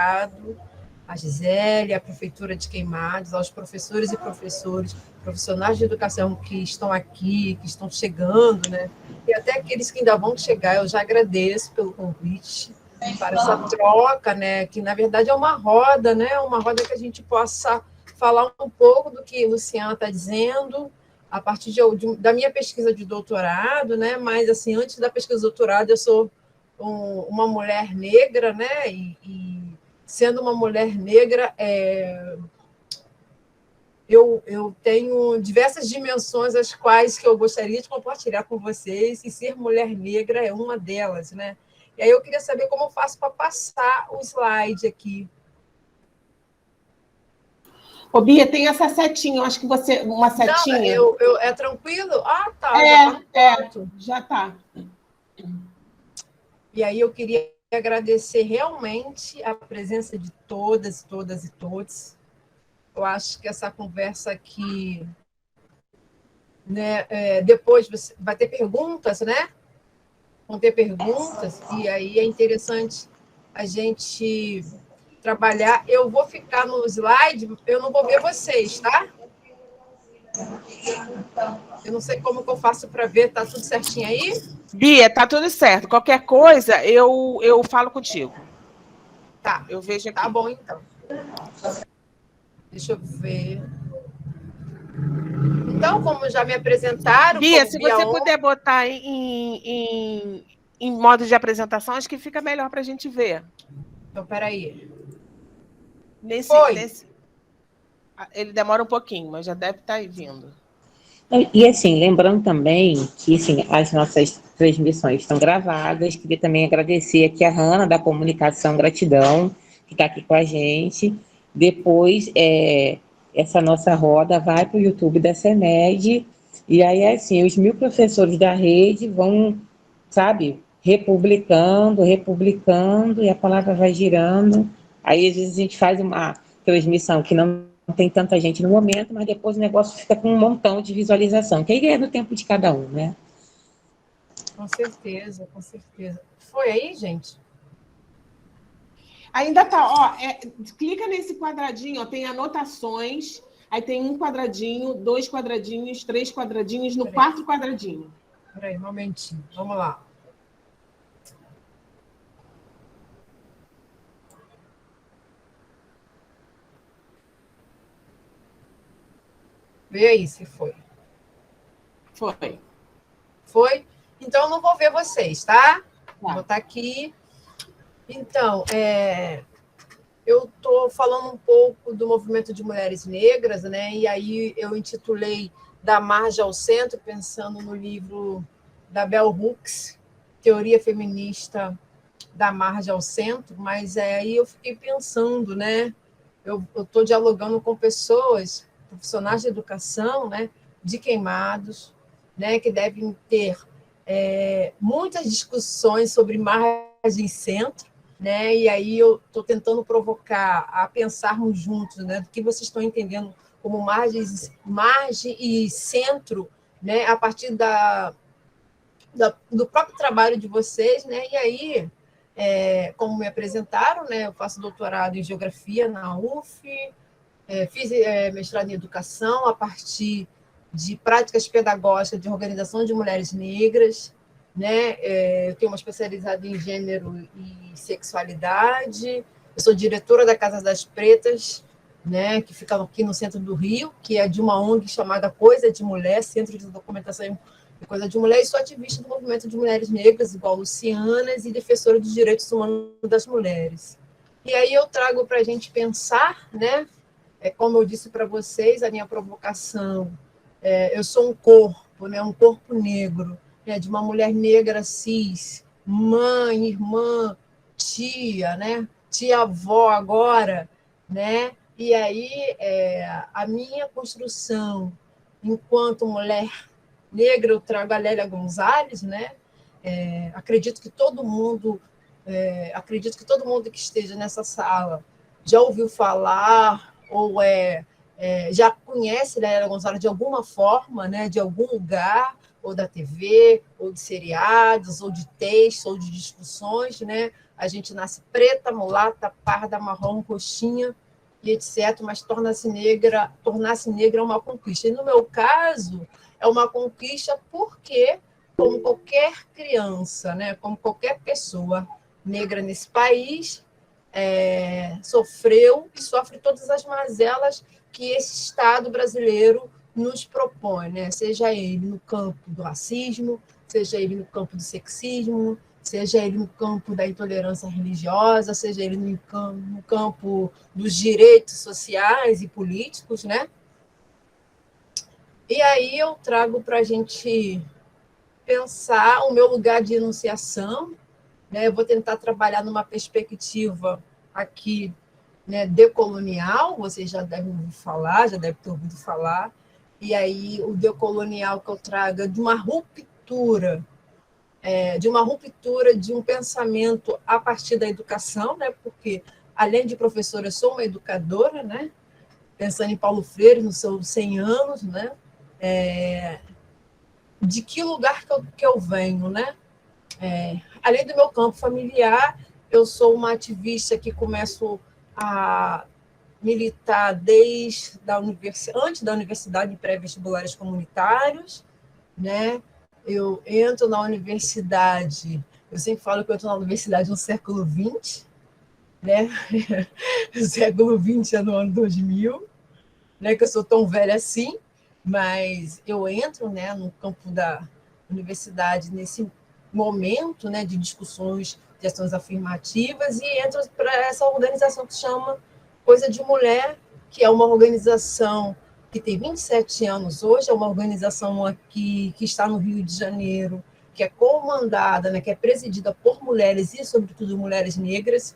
doutorado, a Gisele, a Prefeitura de Queimados, aos professores e professores, profissionais de educação que estão aqui, que estão chegando, né? E até aqueles que ainda vão chegar, eu já agradeço pelo convite para essa troca, né? Que na verdade é uma roda, né? Uma roda que a gente possa falar um pouco do que a Luciana está dizendo, a partir da minha pesquisa de doutorado, né? Mas assim, antes da pesquisa de doutorado, eu sou uma mulher negra, né? E sendo uma mulher negra, eu tenho diversas dimensões as quais que eu gostaria de compartilhar com vocês, e ser mulher negra é uma delas, né? E aí eu queria saber como eu faço para passar o slide aqui. Ô, Bia, tem essa setinha, eu acho que você... Uma setinha... Não, é tranquilo? Ah, tá, já tá. E aí eu queria agradecer realmente a presença de todas e todos. Eu acho que essa conversa aqui, né, depois vai ter perguntas, né? Vão ter perguntas, e aí é interessante a gente trabalhar. Eu vou ficar no slide, eu não vou ver vocês, tá? Eu não sei como que eu faço para ver, tá tudo certinho aí? Bia, tá tudo certo. Qualquer coisa, eu falo contigo. Tá. Eu vejo aqui. Tá bom, então. Deixa eu ver. Então, como já me apresentaram... Bia, se você puder botar em modo de apresentação, acho que fica melhor para a gente ver. Então, peraí. Ele demora um pouquinho, mas já deve estar aí vindo. E assim, lembrando também que assim, as nossas transmissões estão gravadas. Queria também agradecer aqui a Hanna, da Comunicação Gratidão, que está aqui com a gente. Depois, essa nossa roda vai para o YouTube da CEMED, e aí, assim, os 1000 professores da rede vão, sabe, republicando, e a palavra vai girando. Aí, às vezes, a gente faz uma transmissão que não tem tanta gente no momento, mas depois o negócio fica com um montão de visualização, que aí é do tempo de cada um, né? Com certeza, com certeza. Foi aí, gente? Ainda tá, ó, clica nesse quadradinho, ó, tem anotações, aí tem um quadradinho, 2 quadradinhos, 3 quadradinhos, no 4º quadradinho. Peraí, um momentinho, vamos lá. Vê aí se foi. Foi. Foi? Então, eu não vou ver vocês, tá? Vou botar aqui. Então, eu estou falando um pouco do movimento de mulheres negras, né? E aí eu intitulei Da Margem ao Centro, pensando no livro da Bell Hooks, Teoria Feminista da Margem ao Centro, mas aí eu fiquei pensando, né? Eu estou dialogando com pessoas, profissionais de educação, né? De Queimados, né? Que devem ter muitas discussões sobre margem e centro, né? E aí eu estou tentando provocar a pensarmos juntos, né? Do que vocês estão entendendo como margem e centro, né? A partir do próprio trabalho de vocês, né? E aí, como me apresentaram, né? Eu faço doutorado em Geografia na UF, fiz mestrado em Educação a partir de práticas pedagógicas de organização de mulheres negras, né? Eu tenho uma especialidade em gênero e sexualidade. Eu sou diretora da Casa das Pretas, né? Que fica aqui no centro do Rio, que é de uma ONG chamada Coisa de Mulher, Centro de Documentação de Coisa de Mulher, e sou ativista do movimento de mulheres negras, igual Lucianas, e defensora dos direitos humanos das mulheres. E aí eu trago para a gente pensar, né? Como eu disse para vocês, a minha provocação, eu sou um corpo, né? Um corpo negro, né? De uma mulher negra cis, mãe, irmã, tia, né? Tia-avó agora, né? E aí a minha construção enquanto mulher negra, eu trago a Lélia Gonzalez, né? Acredito que todo mundo que esteja nessa sala já ouviu falar ou já conhece Lélia Gonzalez de alguma forma, né? De algum lugar, ou da TV, ou de seriados, ou de textos, ou de discussões, né? a gente nasce preta, mulata, parda, marrom, roxinha, e etc., mas tornar-se negra é uma conquista. E, no meu caso, é uma conquista porque, como qualquer criança, né, como qualquer pessoa negra nesse país, sofreu e sofre todas as mazelas que esse Estado brasileiro nos propõe, né? Seja ele no campo do racismo, seja ele no campo do sexismo, seja ele no campo da intolerância religiosa, seja ele no campo dos direitos sociais e políticos, né? E aí eu trago para a gente pensar o meu lugar de enunciação, né? Eu vou tentar trabalhar numa perspectiva aqui, né, decolonial, vocês já devem ouvir falar, já devem ter ouvido falar, e aí o decolonial que eu trago é de uma ruptura de um pensamento a partir da educação, né? Porque, além de professora, eu sou uma educadora, né? Pensando em Paulo Freire, nos seus 100 anos, né? De que lugar que eu venho, né? Além do meu campo familiar, eu sou uma ativista que começo a militar antes da universidade, em pré-vestibulares comunitários, né? Eu entro na universidade, eu sempre falo que eu estou na universidade no século XX, né? O século XX é no ano 2000, né? Que eu sou tão velha assim, mas eu entro, né, no campo da universidade nesse momento, né, de discussões de ações afirmativas, e entro para essa organização que se chama Coisa de Mulher, que é uma organização que tem 27 anos hoje, é uma organização aqui que está no Rio de Janeiro, que é comandada, né, que é presidida por mulheres e, sobretudo, mulheres negras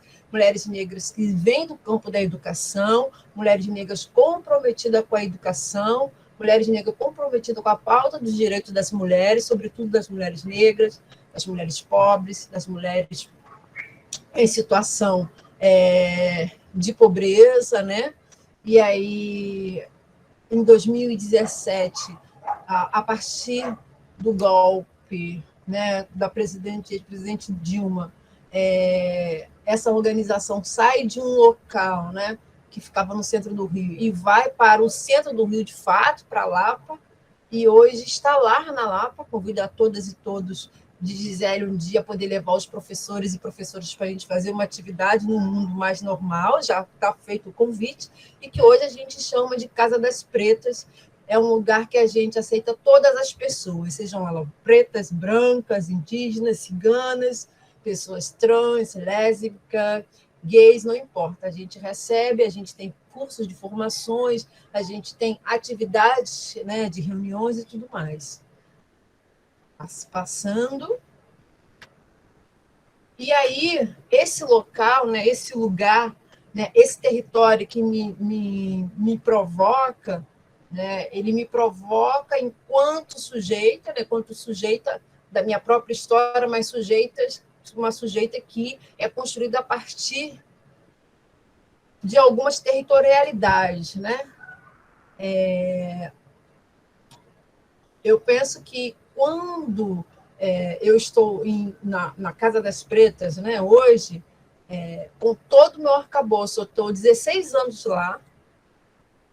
que vêm do campo da educação, mulheres negras comprometidas com a educação, mulheres negras comprometidas com a pauta dos direitos das mulheres, sobretudo das mulheres negras, das mulheres pobres, das mulheres em situação de pobreza, né? E aí, em 2017, a partir do golpe, né, da presidente Dilma, essa organização sai de um local, né, que ficava no centro do Rio e vai para o centro do Rio, de fato, para a Lapa, e hoje está lá na Lapa. Convido a todas e todos de Gisele um dia poder levar os professores e professoras para a gente fazer uma atividade no mundo mais normal, já está feito o convite, e que hoje a gente chama de Casa das Pretas. É um lugar que a gente aceita todas as pessoas, sejam elas pretas, brancas, indígenas, ciganas, pessoas trans, lésbicas, gays, não importa. A gente recebe, a gente tem cursos de formações, a gente tem atividades, né, de reuniões e tudo mais. Passando. E aí, esse local, né, esse lugar, né, esse território que me provoca, né, ele me provoca enquanto sujeita, né, enquanto sujeita da minha própria história, mas uma sujeita que é construída a partir de algumas territorialidades, né? Eu penso que quando eu estou na Casa das Pretas, né, hoje, com todo o meu arcabouço, eu estou 16 anos lá,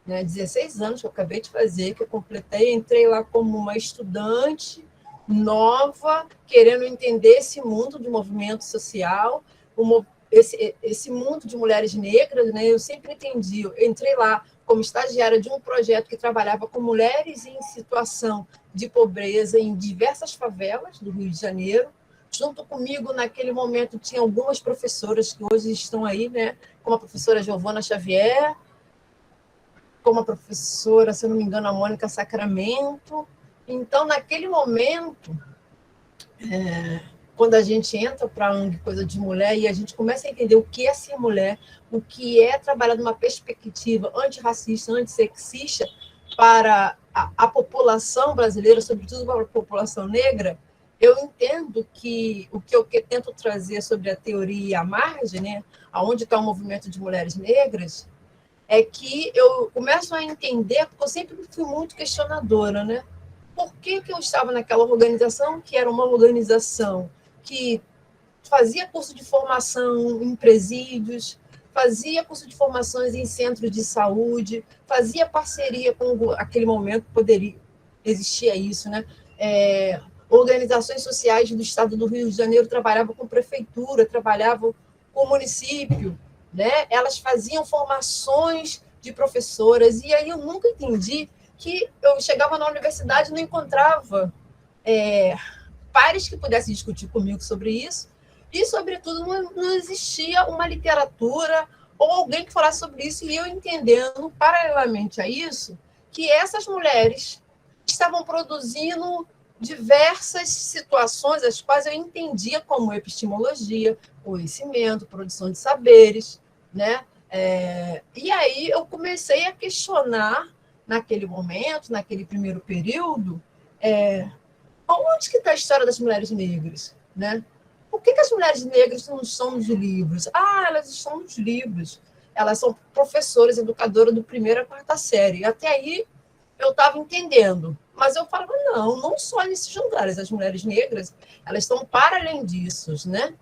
né, 16 anos que eu acabei de fazer, que eu completei, entrei lá como uma estudante nova, querendo entender esse mundo de movimento social, esse mundo de mulheres negras, né? Eu sempre entendi, eu entrei lá como estagiária de um projeto que trabalhava com mulheres em situação de pobreza em diversas favelas do Rio de Janeiro. Junto comigo, naquele momento, tinha algumas professoras que hoje estão aí, né? Como a professora Giovana Xavier, como a professora, se eu não me engano, a Mônica Sacramento. Então, naquele momento, quando a gente entra para a Coisa de Mulher e a gente começa a entender o que é ser mulher, o que é trabalhar numa perspectiva antirracista, antissexista para a população brasileira, sobretudo para a população negra, eu entendo que o que eu tento trazer sobre a teoria à margem, né, aonde está o movimento de mulheres negras, é que eu começo a entender, porque eu sempre fui muito questionadora, né? Por que eu estava naquela organização, que era uma organização que fazia curso de formação em presídios, fazia curso de formações em centros de saúde, fazia parceria com aquele momento, poderia existia isso, né? Organizações sociais do estado do Rio de Janeiro trabalhavam com prefeitura, trabalhavam com o município, né? Elas faziam formações de professoras, e aí eu nunca entendi que eu chegava na universidade e não encontrava pares que pudessem discutir comigo sobre isso, e, sobretudo, não existia uma literatura ou alguém que falasse sobre isso, e eu entendendo, paralelamente a isso, que essas mulheres estavam produzindo diversas situações, as quais eu entendia como epistemologia, conhecimento, produção de saberes, né? E aí eu comecei a questionar, naquele momento, naquele primeiro período, onde que está a história das mulheres negras, né? Por que as mulheres negras não estão nos livros? Elas estão nos livros. Elas são professoras, educadoras do 1º à 4ª série. Até aí eu estava entendendo. Mas eu falava, não só nesses lugares. As mulheres negras, elas estão para além disso, né?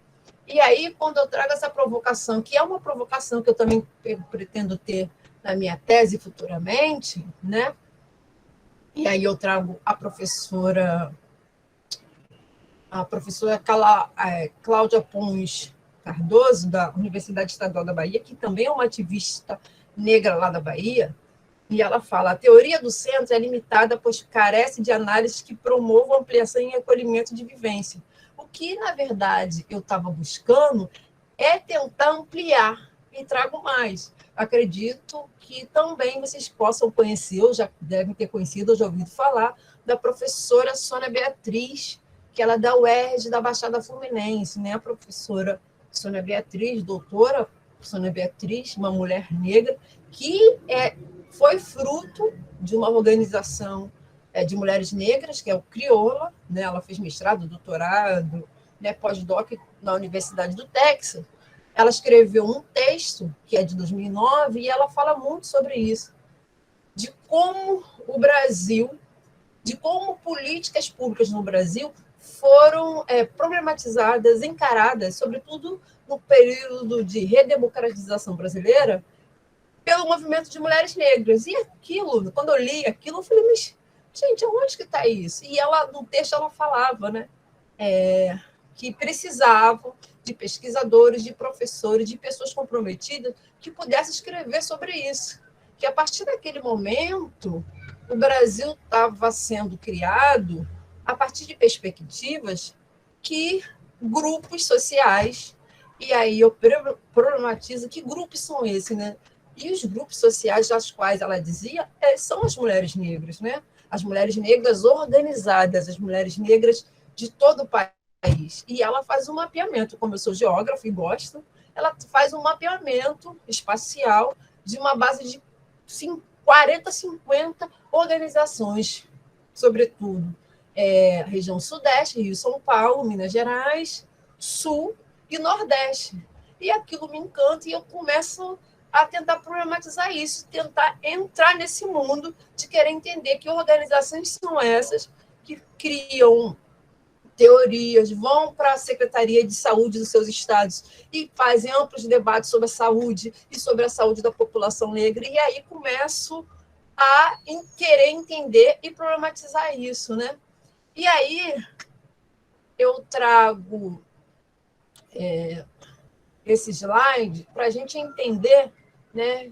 E aí, quando eu trago essa provocação, que é uma provocação que eu também pretendo ter na minha tese futuramente, né? E aí eu trago a professora Cláudia Pons Cardoso, da Universidade Estadual da Bahia, que também é uma ativista negra lá da Bahia, e ela fala: a teoria do centro é limitada, pois carece de análises que promovam ampliação e acolhimento de vivência. O que, na verdade, eu estava buscando é tentar ampliar, e trago mais. Acredito que também vocês possam conhecer, ou já devem ter conhecido, ou já ouvido falar, da professora Sônia Beatriz, que ela é da UERJ, da Baixada Fluminense, né? A professora Sônia Beatriz, doutora Sônia Beatriz, uma mulher negra, que foi fruto de uma organização de mulheres negras, que é o Crioula, né? Ela fez mestrado, doutorado, né? Pós-doc na Universidade do Texas. Ela escreveu um texto, que é de 2009, e ela fala muito sobre isso, de como o Brasil, de como políticas públicas no Brasil foram problematizadas, encaradas, sobretudo no período de redemocratização brasileira, pelo movimento de mulheres negras. E aquilo, quando eu li aquilo, eu falei, mas, gente, aonde que está isso? E ela, no texto ela falava, né, que precisavam de pesquisadores, de professores, de pessoas comprometidas que pudessem escrever sobre isso. Que a partir daquele momento, o Brasil estava sendo criado a partir de perspectivas que grupos sociais, e aí eu problematizo que grupos são esses, né? E os grupos sociais das quais ela dizia são as mulheres negras, né? As mulheres negras organizadas, as mulheres negras de todo o país. E ela faz um mapeamento, como eu sou geógrafa e gosto, ela faz um mapeamento espacial de uma base de 40, 50 organizações, sobretudo região Sudeste, Rio, São Paulo, Minas Gerais, Sul e Nordeste. E aquilo me encanta e eu começo a tentar problematizar isso, tentar entrar nesse mundo de querer entender que organizações são essas que criam teorias, vão para a Secretaria de Saúde dos seus estados e fazem amplos debates sobre a saúde e sobre a saúde da população negra, e aí começo a querer entender e problematizar isso, né? E aí eu trago esse slide para a gente entender, né,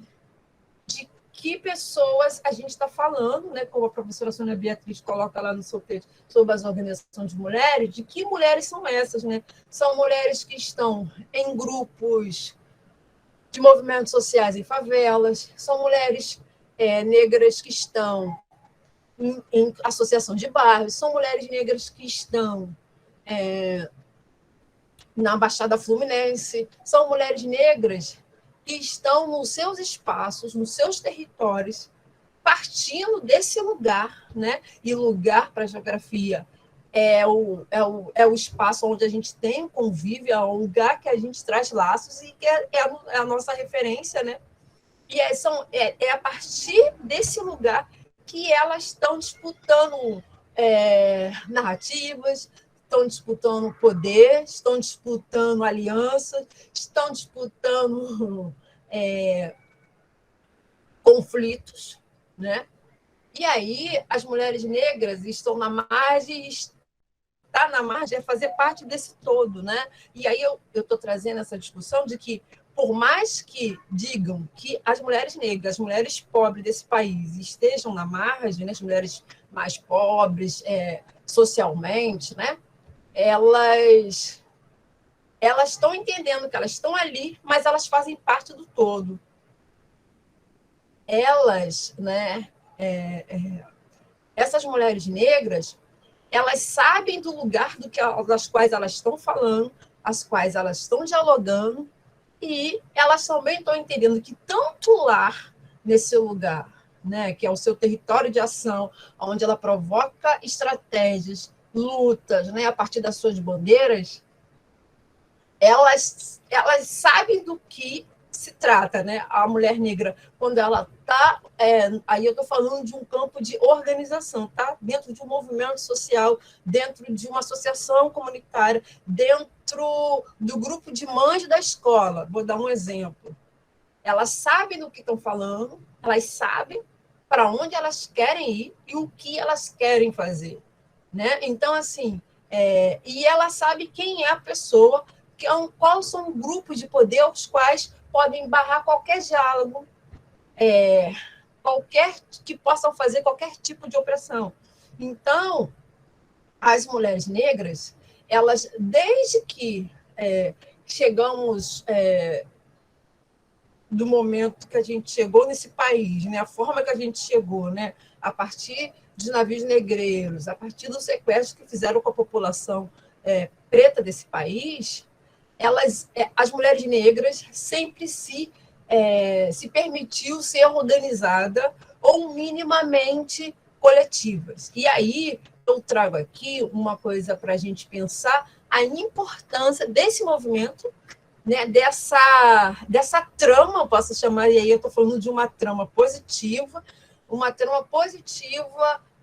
de que pessoas a gente está falando, né, como a professora Sônia Beatriz coloca lá no seu texto sobre as organizações de mulheres, de que mulheres são essas, né? São mulheres que estão em grupos de movimentos sociais em favelas, são mulheres negras que estão em associação de bairros, são mulheres negras que estão na Baixada Fluminense, são mulheres negras que estão nos seus espaços, nos seus territórios, partindo desse lugar, né? E lugar para a geografia é o espaço onde a gente tem um convívio, é o lugar que a gente traz laços e que é a nossa referência, né? E é a partir desse lugar que elas estão disputando narrativas, estão disputando poder, estão disputando alianças, estão disputando conflitos, né? E aí as mulheres negras estão na margem, estar na margem é fazer parte desse todo, né? E aí eu estou trazendo essa discussão de que, por mais que digam que as mulheres negras, as mulheres pobres desse país estejam na margem, né? As mulheres mais pobres socialmente, né? Elas estão entendendo que elas estão ali, mas elas fazem parte do todo. Elas, né? Essas mulheres negras, elas sabem do lugar das quais elas estão falando, as quais elas estão dialogando, e elas também estão entendendo que tanto lá, nesse lugar, né, que é o seu território de ação, onde ela provoca estratégias, lutas, né, a partir das suas bandeiras, elas sabem do que se trata, né? A mulher negra, quando ela está... aí eu estou falando de um campo de organização, tá? Dentro de um movimento social, dentro de uma associação comunitária, dentro do grupo de mães da escola. Vou dar um exemplo. Elas sabem do que estão falando, elas sabem para onde elas querem ir e o que elas querem fazer, né? Então, assim, e ela sabe quem é a pessoa, quais são os grupos de poder aos quais podem barrar qualquer diálogo, que possam fazer qualquer tipo de opressão. Então, as mulheres negras, elas, desde que chegamos do momento que a gente chegou nesse país, né, a forma que a gente chegou, né, a partir de navios negreiros, a partir do sequestro que fizeram com a população preta desse país, as mulheres negras sempre se permitiu ser organizada ou minimamente coletivas. E aí eu trago aqui uma coisa para a gente pensar a importância desse movimento, né, dessa trama, eu posso chamar, e aí eu estou falando de uma trama positiva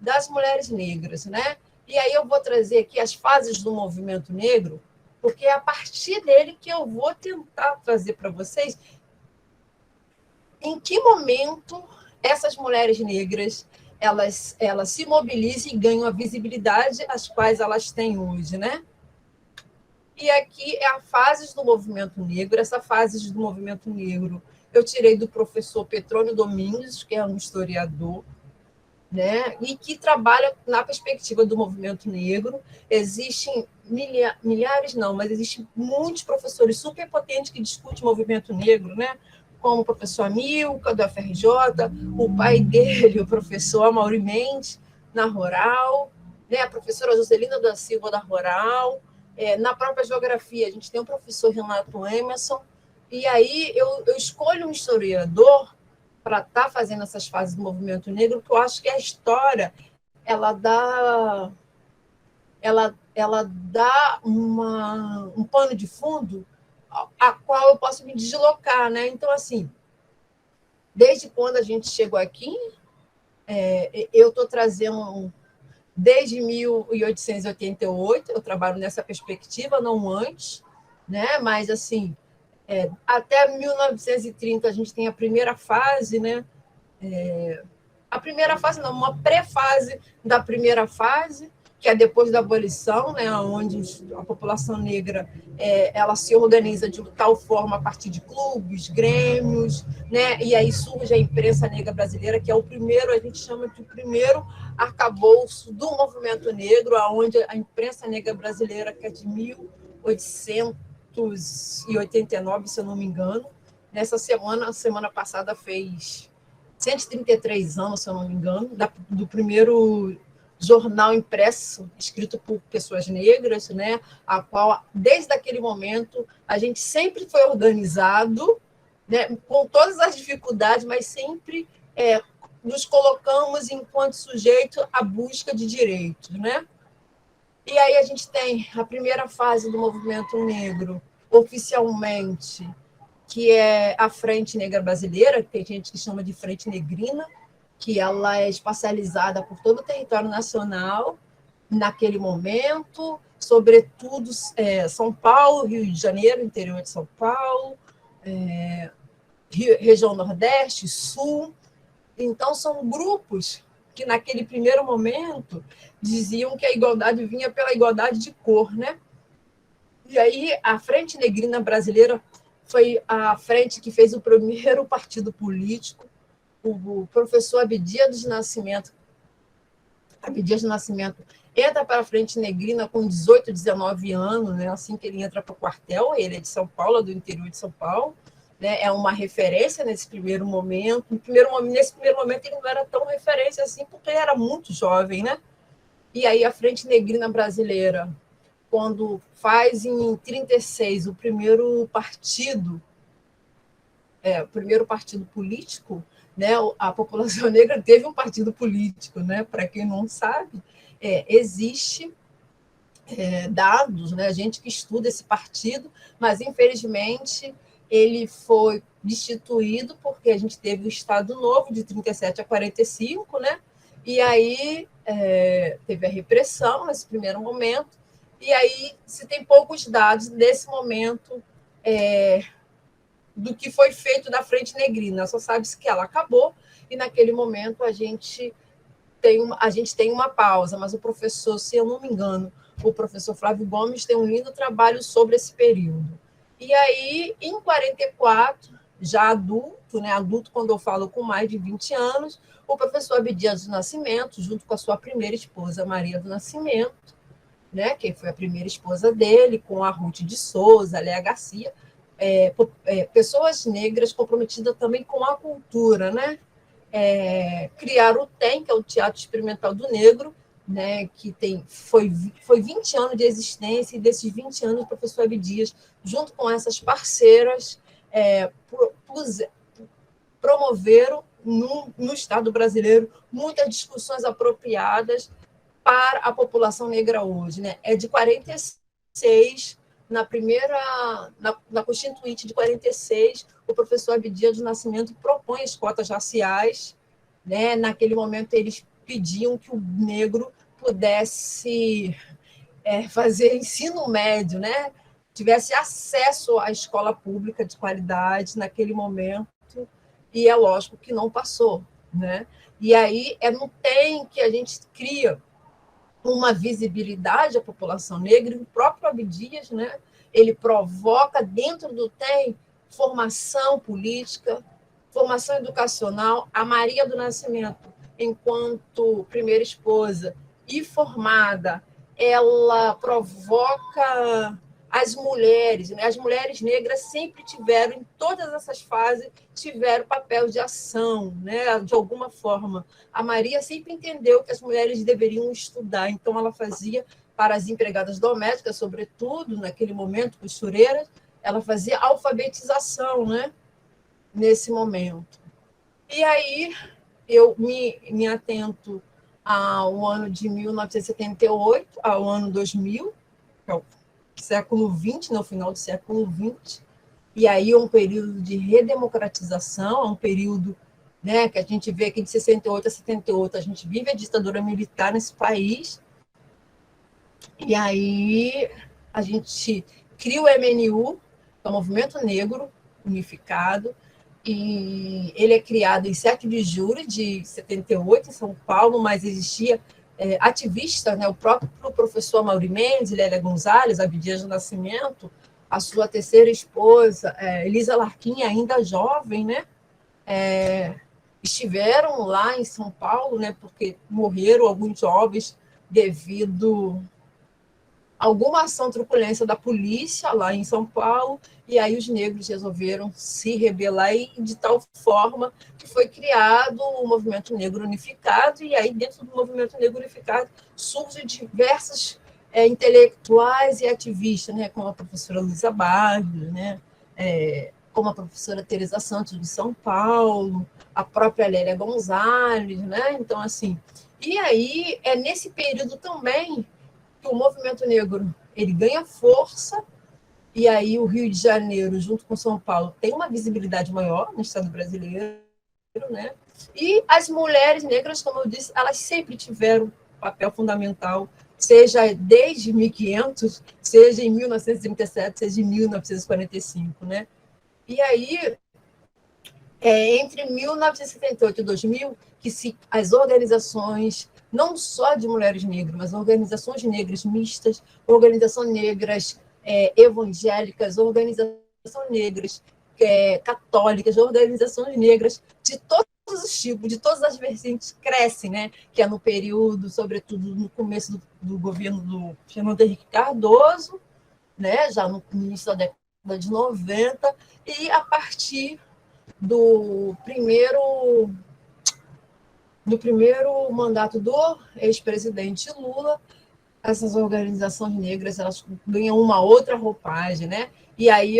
das mulheres negras, né? E aí eu vou trazer aqui as fases do movimento negro, porque é a partir dele que eu vou tentar trazer para vocês em que momento essas mulheres negras elas se mobilizam e ganham a visibilidade às quais elas têm hoje, né? E aqui é a fase do movimento negro. Essa fase do movimento negro eu tirei do professor Petrônio Domingues, que é um historiador, né, e que trabalha na perspectiva do movimento negro. Existem milhares, não, mas existem muitos professores superpotentes que discutem o movimento negro, né, como o professor Amilcar, do FRJ, o pai dele, o professor Amaury Mendes, na Rural, né, a professora Joselina da Silva, da Rural. Na própria geografia, a gente tem o professor Renato Emerson, e aí eu escolho um historiador para estar fazendo essas fases do movimento negro, porque eu acho que a história ela dá um pano de fundo a qual eu posso me deslocar, né? Então, assim, desde quando a gente chegou aqui, eu estou trazendo desde 1888, eu trabalho nessa perspectiva, não antes, né? Mas, assim, até 1930 a gente tem a primeira fase, né? A primeira fase não, uma pré-fase da primeira fase, que é depois da abolição, né, onde a população negra ela se organiza de tal forma a partir de clubes, grêmios, né, e aí surge a imprensa negra brasileira, que é o primeiro, a gente chama de o primeiro arcabouço do movimento negro, onde a imprensa negra brasileira, que é de 1889, se eu não me engano, nessa semana passada fez 133 anos, se eu não me engano, do primeiro jornal impresso, escrito por pessoas negras, né, a qual, desde aquele momento, a gente sempre foi organizado, né, com todas as dificuldades, mas sempre nos colocamos enquanto sujeito à busca de direitos, né? E aí a gente tem a primeira fase do movimento negro, oficialmente, que é a Frente Negra Brasileira, que tem gente que chama de Frente Negrina, que ela é espacializada por todo o território nacional naquele momento, sobretudo São Paulo, Rio de Janeiro, interior de São Paulo, região Nordeste, Sul. Então, são grupos que, naquele primeiro momento, diziam que a igualdade vinha pela igualdade de cor, né? E aí, a Frente Negrina Brasileira foi a frente que fez o primeiro partido político. O professor Abdias do Nascimento entra para a Frente Negrina com 18, 19 anos, né? Assim que ele entra para o quartel. Ele é de São Paulo, do interior de São Paulo, né? É uma referência nesse primeiro momento. Nesse primeiro momento, ele não era tão referência assim, porque ele era muito jovem, né? E aí, a Frente Negrina Brasileira, quando faz em 1936 o primeiro partido político, né? A população negra teve um partido político, né? Para quem não sabe, existe dados, né? A gente que estuda esse partido, mas infelizmente ele foi destituído porque a gente teve o Estado Novo de 37 a 45, né? E aí teve a repressão nesse primeiro momento, e aí se tem poucos dados desse momento do que foi feito da Frente Negrina. Só sabe-se que ela acabou, e naquele momento a gente tem uma pausa, mas o professor, se eu não me engano, o professor Flávio Gomes tem um lindo trabalho sobre esse período. E aí, em 44, já adulto, né, adulto quando eu falo com mais de 20 anos, o professor Abdias do Nascimento, junto com a sua primeira esposa, Maria do Nascimento, né, que foi a primeira esposa dele, com a Ruth de Souza, a Léa Garcia, pessoas negras comprometidas também com a cultura, né? Criaram o TEM, que é o Teatro Experimental do Negro, né, que foi 20 anos de existência, e desses 20 anos o professor Abdias, junto com essas parceiras, promoveram no Estado brasileiro muitas discussões apropriadas para a população negra hoje, né? É de 46, na Constituinte de 46, o professor Abdias do Nascimento propõe as cotas raciais, né? Naquele momento, eles pediam que o negro pudesse fazer ensino médio, né? Tivesse acesso à escola pública de qualidade naquele momento, e é lógico que não passou, né? E aí no TEM que a gente cria uma visibilidade à população negra, e o próprio Abdias, né, ele provoca dentro do TEM formação política, formação educacional. A Maria do Nascimento, enquanto primeira esposa e formada, ela provoca as mulheres, né? As mulheres negras sempre tiveram, em todas essas fases, tiveram papel de ação, né? De alguma forma. A Maria sempre entendeu que as mulheres deveriam estudar, então ela fazia para as empregadas domésticas, sobretudo naquele momento, costureiras, ela fazia alfabetização, né? Nesse momento. E aí eu me atento ao ano de 1978, ao ano 2000, que é o século XX, no final do século XX, e aí é um período de redemocratização, é um período, né, que a gente vê que de 68 a 78 a gente vive a ditadura militar nesse país, e aí a gente cria o MNU, que é o Movimento Negro Unificado, e ele é criado em 7 de julho de 78, em São Paulo, mas existia ativista, né, o próprio professor Mauri Mendes, Lélia Gonzalez, Abdias do Nascimento, a sua terceira esposa, Elisa Larquim, ainda jovem, né, estiveram lá em São Paulo, né, porque morreram alguns jovens devido a alguma ação truculência da polícia lá em São Paulo, e aí os negros resolveram se rebelar, e de tal forma que foi criado o Movimento Negro Unificado, e aí dentro do Movimento Negro Unificado surgem diversos intelectuais e ativistas, né, como a professora Luísa Barros, né, como a professora Teresa Santos de São Paulo, a própria Lélia Gonzalez, né? Então, assim, e aí é nesse período também que o movimento negro ele ganha força, e aí o Rio de Janeiro, junto com São Paulo, tem uma visibilidade maior no Estado brasileiro, né? E as mulheres negras, como eu disse, elas sempre tiveram papel fundamental, seja desde 1500, seja em 1937, seja em 1945, né? E aí, entre 1978 e 2000, que as organizações, não só de mulheres negras, mas organizações negras mistas, organizações negras evangélicas, organizações negras católicas, organizações negras de todos os tipos, de todas as vertentes, crescem, né? Que é no período, sobretudo no começo do governo do Fernando Henrique Cardoso, né? Já no início da década de 90, e a partir do primeiro mandato do ex-presidente Lula, essas organizações negras elas ganham uma outra roupagem, né? E aí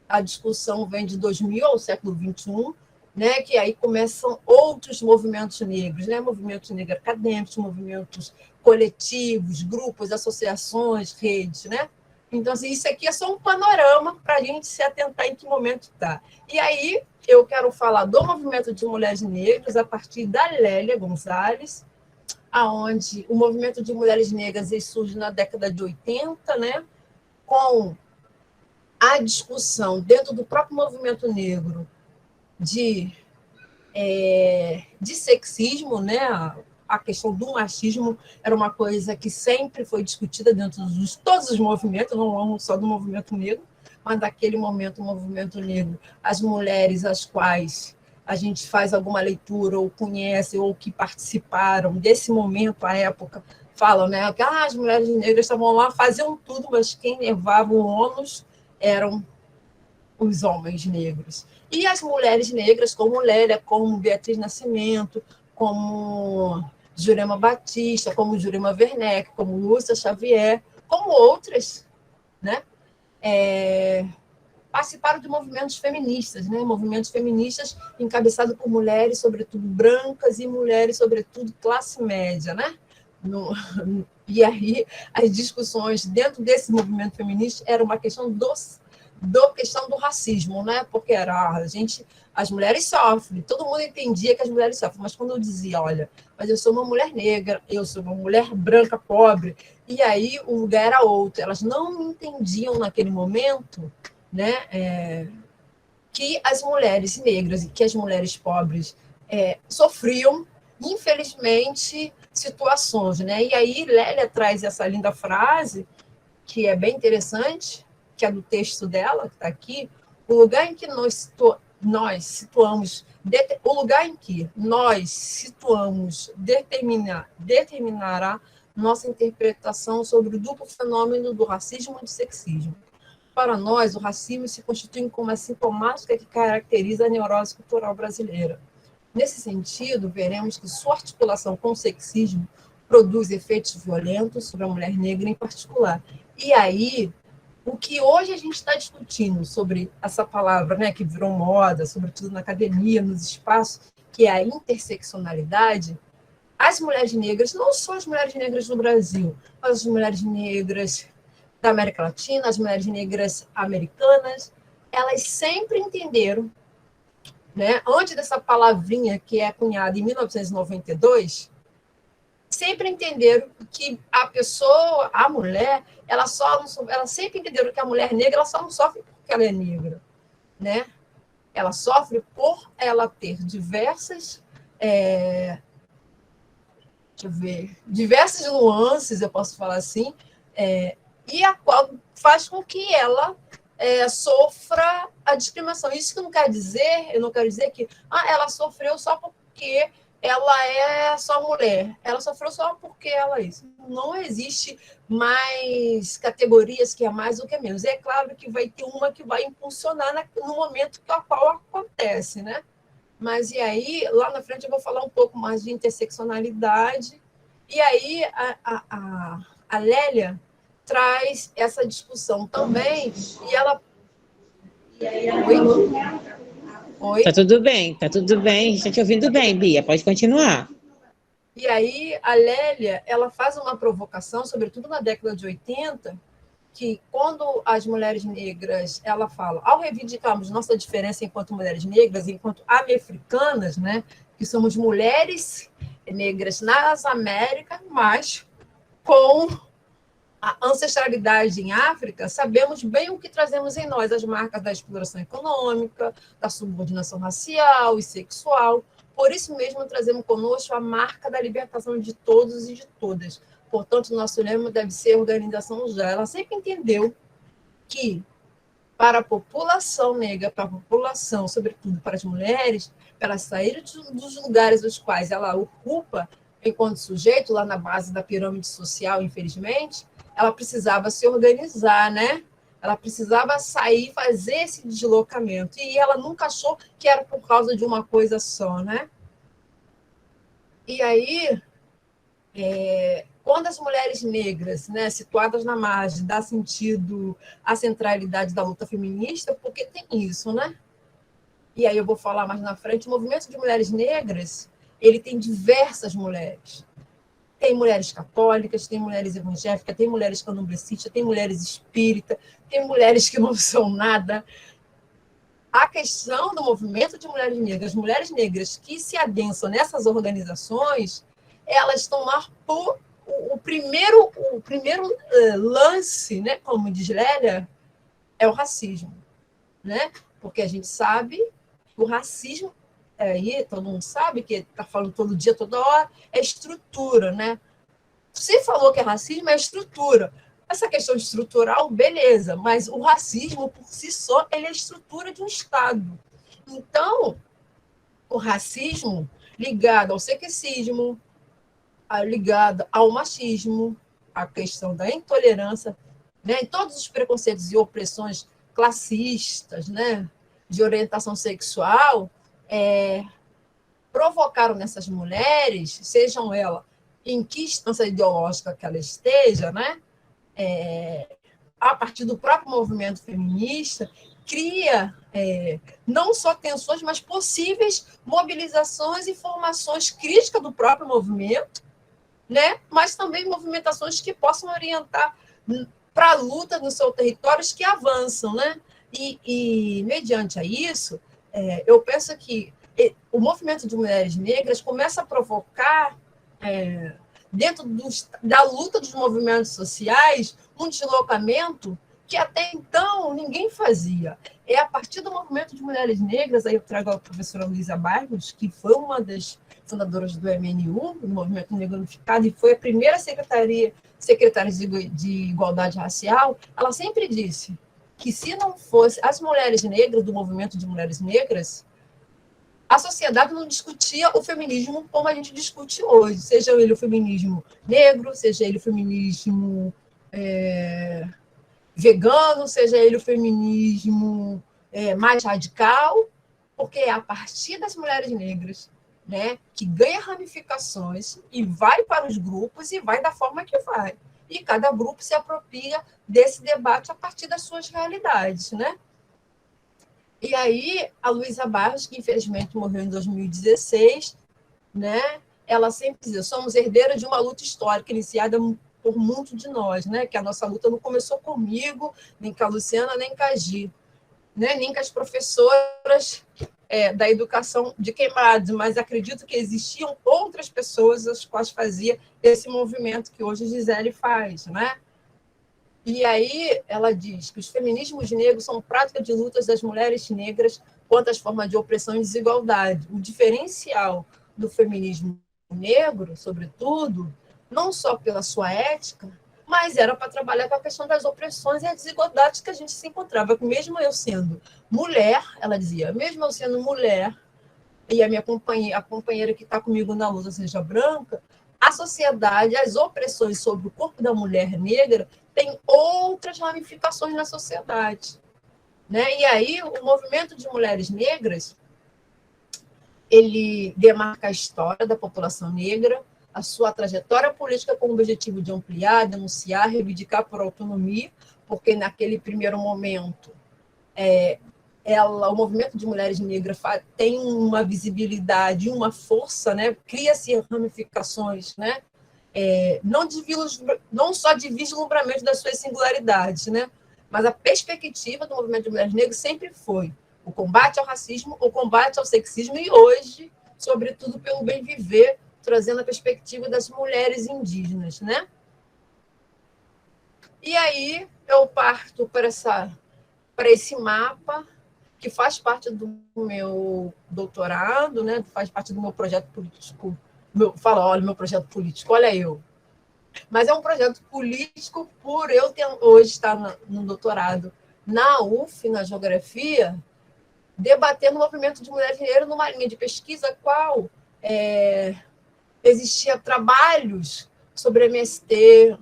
a discussão vem de 2000 ao século XXI, né? Que aí começam outros movimentos negros, né? Movimentos negros acadêmicos, movimentos coletivos, grupos, associações, redes, né? Então, assim, isso aqui é só um panorama para a gente se atentar em que momento está. E aí, eu quero falar do movimento de mulheres negras a partir da Lélia Gonzalez, aonde o movimento de mulheres negras surge na década de 80, né, com a discussão dentro do próprio movimento negro de sexismo, né? A questão do machismo era uma coisa que sempre foi discutida dentro de todos os movimentos, não só do movimento negro, mas daquele momento, o movimento negro, as mulheres às quais a gente faz alguma leitura ou conhece ou que participaram desse momento, à época, falam, né, que as mulheres negras estavam lá, faziam tudo, mas quem levava o ônus eram os homens negros. E as mulheres negras, como Lélia, como Beatriz Nascimento, como Jurema Batista, como Jurema Werneck, como Lúcia Xavier, como outras, né? Participaram de movimentos feministas, né? Movimentos feministas encabeçados por mulheres, sobretudo brancas, e mulheres, sobretudo classe média, né? E aí as discussões dentro desse movimento feminista era uma questão questão do racismo, né? Porque as mulheres sofrem, todo mundo entendia que as mulheres sofrem, mas quando eu dizia, olha, mas eu sou uma mulher negra, eu sou uma mulher branca, pobre, e aí o lugar era outro, elas não entendiam naquele momento, né, que as mulheres negras e que as mulheres pobres sofriam, infelizmente, situações, né? E aí Lélia traz essa linda frase, que é bem interessante, que é do texto dela, que está aqui, o lugar em que nós situamos, o lugar em que nós situamos determinará nossa interpretação sobre o duplo fenômeno do racismo e do sexismo. Para nós, o racismo se constitui como a sintomática que caracteriza a neurose cultural brasileira. Nesse sentido, veremos que sua articulação com o sexismo produz efeitos violentos sobre a mulher negra em particular. E aí, o que hoje a gente está discutindo sobre essa palavra, né, que virou moda, sobretudo na academia, nos espaços, que é a interseccionalidade, as mulheres negras, não só as mulheres negras do Brasil, mas as mulheres negras da América Latina, as mulheres negras americanas, elas sempre entenderam, né, antes dessa palavrinha que é cunhada em 1992, sempre entenderam que a pessoa, a mulher, ela sempre entenderam que a mulher negra ela só não sofre porque ela é negra, né? Ela sofre por ela ter diversas diversas nuances, eu posso falar assim, e a qual faz com que ela sofra a discriminação. Isso que eu não quero dizer que ela sofreu só porque ela é só mulher, ela sofreu só porque ela é isso. Não existe mais categorias que é mais ou que é menos. É claro que vai ter uma que vai impulsionar no momento que a qual acontece, né? Mas e aí, lá na frente eu vou falar um pouco mais de interseccionalidade. E aí a Lélia traz essa discussão também, e ela... Oi? Tá tudo bem, a gente está te ouvindo bem, Bia, pode continuar. E aí a Lélia, ela faz uma provocação, sobretudo na década de 80, que quando as mulheres negras, ela fala, ao reivindicarmos nossa diferença enquanto mulheres negras, enquanto americanas, né, que somos mulheres negras nas Américas, mas com a ancestralidade em África, sabemos bem o que trazemos em nós, as marcas da exploração econômica, da subordinação racial e sexual. Por isso mesmo, trazemos conosco a marca da libertação de todos e de todas. Portanto, nosso lema deve ser organização já. Ela sempre entendeu que, para a população negra, para a população, sobretudo para as mulheres, para elas saírem dos lugares dos quais ela ocupa enquanto sujeito, lá na base da pirâmide social, infelizmente, ela precisava se organizar, né? Ela precisava sair, fazer esse deslocamento. E ela nunca achou que era por causa de uma coisa só, né? E aí, quando as mulheres negras, né, situadas na margem, dá sentido à centralidade da luta feminista, porque tem isso, né? E aí eu vou falar mais na frente, o movimento de mulheres negras, ele tem diversas mulheres. Tem mulheres católicas, tem mulheres evangélicas, tem mulheres candomblecistas, tem mulheres espíritas, tem mulheres que não são nada. A questão do movimento de mulheres negras que se adensam nessas organizações, elas estão lá por o primeiro lance, né, como diz Lélia, é o racismo, né? Porque a gente sabe que o racismo, aí todo mundo sabe que está falando todo dia, toda hora, é estrutura, né? Se falou que é racismo, é estrutura. Essa questão estrutural, beleza, mas o racismo, por si só, ele é a estrutura de um Estado. Então, o racismo ligado ao sexismo, ligado ao machismo, a questão da intolerância, né, e todos os preconceitos e opressões classistas, né, de orientação sexual, provocaram nessas mulheres, sejam elas em que instância ideológica que ela esteja, né, a partir do próprio movimento feminista, cria não só tensões, mas possíveis mobilizações e formações críticas do próprio movimento, né, mas também movimentações que possam orientar para a luta nos seus territórios que avançam, né? E mediante a isso, eu penso que o movimento de mulheres negras começa a provocar, dentro da luta dos movimentos sociais, um deslocamento que até então ninguém fazia. É a partir do movimento de mulheres negras, aí eu trago a professora Luísa Barros, que foi uma das fundadoras do MNU, do Movimento Negro Unificado, e foi a primeira secretária de Igualdade Racial. Ela sempre disse que se não fosse as mulheres negras, do movimento de mulheres negras, a sociedade não discutia o feminismo como a gente discute hoje, seja ele o feminismo negro, seja ele o feminismo vegano, seja ele o feminismo mais radical, porque é a partir das mulheres negras, né, que ganha ramificações e vai para os grupos e vai da forma que vai. E cada grupo se apropria desse debate a partir das suas realidades, né? E aí, a Luísa Barros, que infelizmente morreu em 2016, né, ela sempre dizia, somos herdeiras de uma luta histórica iniciada por muitos de nós, né, que a nossa luta não começou comigo, nem com a Luciana, nem com a Gi, né, nem com as professoras da educação de Queimados, mas acredito que existiam outras pessoas as quais fazia esse movimento que hoje Gisele faz, né? E aí ela diz que os feminismos negros são prática de lutas das mulheres negras contra as formas de opressão e desigualdade. O diferencial do feminismo negro, sobretudo, não só pela sua ética, mas era para trabalhar com a questão das opressões e as desigualdades que a gente se encontrava. Mesmo eu sendo mulher, ela dizia, mesmo eu sendo mulher, e a minha companheira que está comigo na luta seja branca, a sociedade, as opressões sobre o corpo da mulher negra tem outras ramificações na sociedade, né? E aí o movimento de mulheres negras, ele demarca a história da população negra, a sua trajetória política com o objetivo de ampliar, denunciar, reivindicar por autonomia, porque naquele primeiro momento o movimento de mulheres negras tem uma visibilidade, uma força, né? Cria-se ramificações, né? Não só de vislumbramento das suas singularidades, né? Mas a perspectiva do movimento de mulheres negras sempre foi o combate ao racismo, o combate ao sexismo e hoje, sobretudo, pelo bem viver, trazendo a perspectiva das mulheres indígenas, né? E aí eu parto para esse mapa, que faz parte do meu doutorado, né? Faz parte do meu projeto político. Olha, meu projeto político, olha eu. Mas é um projeto político por eu hoje estar no doutorado na UF, na geografia, debatendo o movimento de mulheres negras numa linha de pesquisa qual existia trabalhos sobre MST,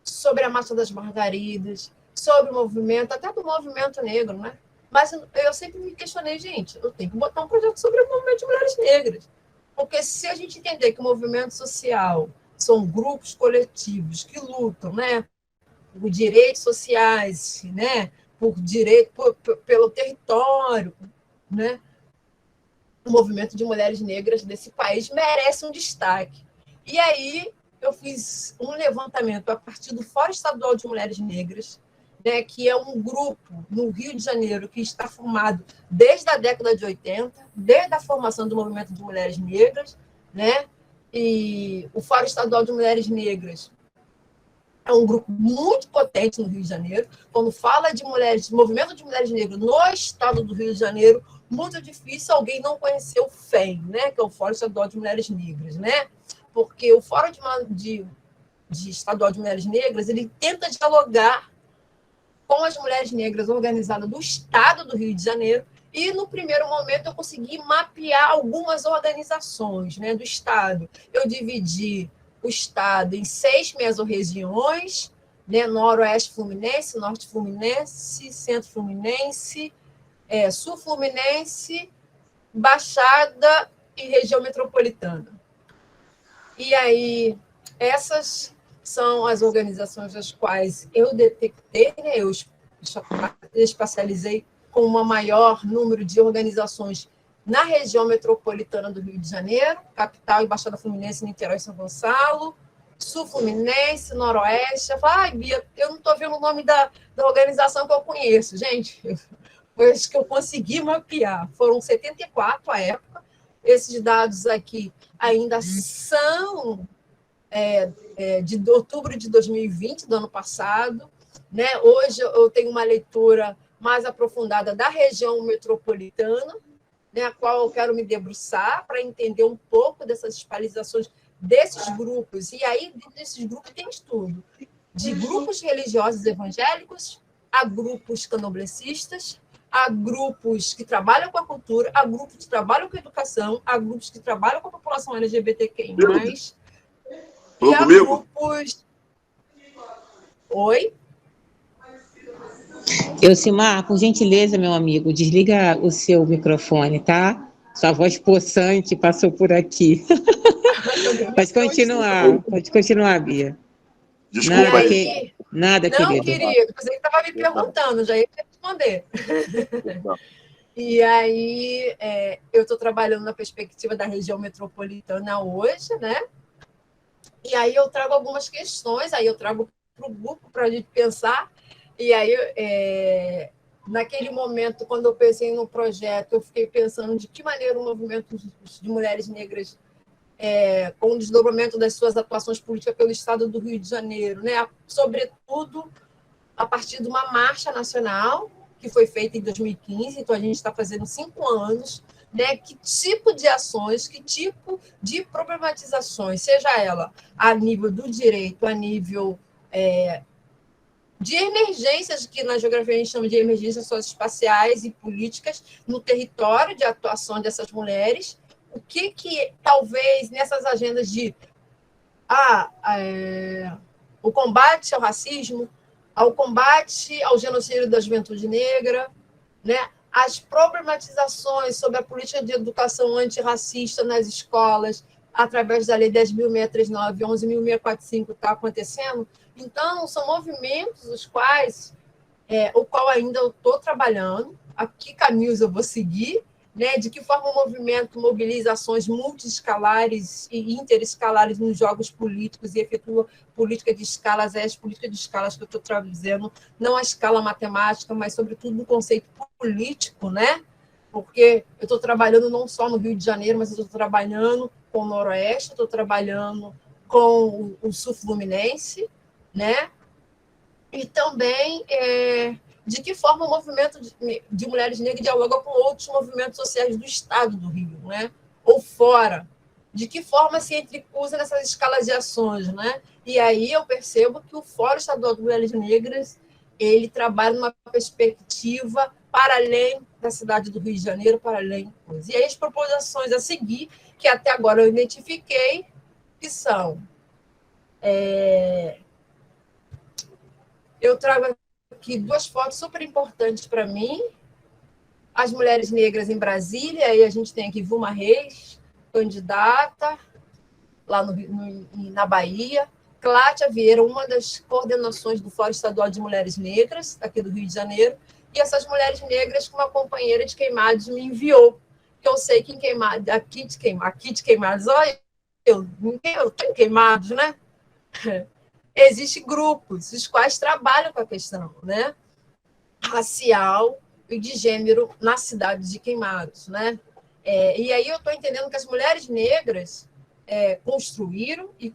sobre a Marcha das Margaridas, sobre o movimento, até do movimento negro, né? Mas eu sempre me questionei, gente, eu tenho que botar um projeto sobre o movimento de mulheres negras. Porque se a gente entender que o movimento social são grupos coletivos que lutam, né, por direitos sociais, né, pelo território, né, o movimento de mulheres negras desse país merece um destaque. E aí eu fiz um levantamento a partir do Fórum Estadual de Mulheres Negras, né, que é um grupo no Rio de Janeiro que está formado desde a década de 80, desde a formação do movimento de mulheres negras, né? E o Fórum Estadual de Mulheres Negras é um grupo muito potente no Rio de Janeiro. Quando fala de mulheres, de movimento de mulheres negras no estado do Rio de Janeiro, muito difícil alguém não conhecer o FEM, né? Que é o Fórum Estadual de Mulheres Negras, né? Porque o Fórum Estadual de Mulheres Negras, ele tenta dialogar com as mulheres negras organizadas do estado do Rio de Janeiro, e no primeiro momento eu consegui mapear algumas organizações, né, do estado. Eu dividi o estado em 6 mesorregiões, né, Noroeste Fluminense, Norte Fluminense, Centro Fluminense, Sul Fluminense, Baixada e região metropolitana. E aí, essas são as organizações das quais eu detectei, né, eu espacializei com um maior número de organizações na região metropolitana do Rio de Janeiro, capital e Baixada Fluminense, Niterói e São Gonçalo, Sul Fluminense, Noroeste. Eu falei, Bia, eu não estou vendo o nome da organização que eu conheço. Gente, foi isso que eu consegui mapear. Foram 74 à época. Esses dados aqui ainda são de outubro de 2020, do ano passado. Né? Hoje eu tenho uma leitura mais aprofundada da região metropolitana, né, a qual eu quero me debruçar para entender um pouco dessas especializações desses grupos. E aí, dentro desses grupos, tem estudo de grupos religiosos evangélicos, a grupos candomblecistas, a grupos que trabalham com a cultura, a grupos que trabalham com a educação, a grupos que trabalham com a população LGBTQI+, e a grupos... Oi? Elcimar, por gentileza, meu amigo, desliga o seu microfone, tá? Sua voz possante passou por aqui. Pode continuar, Bia. Desculpa aí. Nada, não, querido, você estava me perguntando, já ia responder. E aí, eu estou trabalhando na perspectiva da região metropolitana hoje, né? E aí eu trago algumas questões, aí eu trago para o grupo para a gente pensar. E aí, naquele momento, quando eu pensei no projeto, eu fiquei pensando de que maneira o movimento de mulheres negras, com o desdobramento das suas atuações políticas pelo estado do Rio de Janeiro, né? Sobretudo a partir de uma marcha nacional que foi feita em 2015, então a gente está fazendo 5 anos, né? Que tipo de ações, que tipo de problematizações, seja ela a nível do direito, a nível de emergências, que na geografia a gente chama de emergências socioespaciais e políticas no território de atuação dessas mulheres, o que talvez nessas agendas de o combate ao racismo, ao combate ao genocídio da juventude negra, né? As problematizações sobre a política de educação antirracista nas escolas, através da Lei 10.639 e 11.645 está acontecendo. Então, são movimentos os quais, o qual ainda eu estou trabalhando, a que caminhos eu vou seguir, né? De que forma o movimento mobiliza ações multiescalares e interescalares nos jogos políticos e efetua política de escalas, as políticas de escalas que eu estou trazendo, não a escala matemática, mas, sobretudo, no conceito político, né? Porque eu estou trabalhando não só no Rio de Janeiro, mas eu estou trabalhando com o Noroeste, estou trabalhando com o Sul Fluminense, né? e também de que forma o movimento de mulheres negras dialoga com outros movimentos sociais do Estado do Rio, né? Ou fora. De que forma se entrecruza nessas escalas de ações, né? E aí eu percebo que o Fórum Estadual de Mulheres Negras ele trabalha numa perspectiva para além da cidade do Rio de Janeiro, para além. E aí as proposições a seguir, que até agora eu identifiquei, que são... eu trago aqui 2 fotos super importantes para mim. As mulheres negras em Brasília, aí a gente tem aqui Vilma Reis, candidata, lá na Bahia. Cláudia Vieira, uma das coordenações do Fórum Estadual de Mulheres Negras, aqui do Rio de Janeiro, e essas mulheres negras que uma companheira de Queimados me enviou, que eu sei que em Queimados, aqui de Queimados, olha, eu estou em Queimados, né? Existem grupos, os quais trabalham com a questão, né? Racial e de gênero na cidade de Queimados, né? E aí eu estou entendendo que as mulheres negras construíram e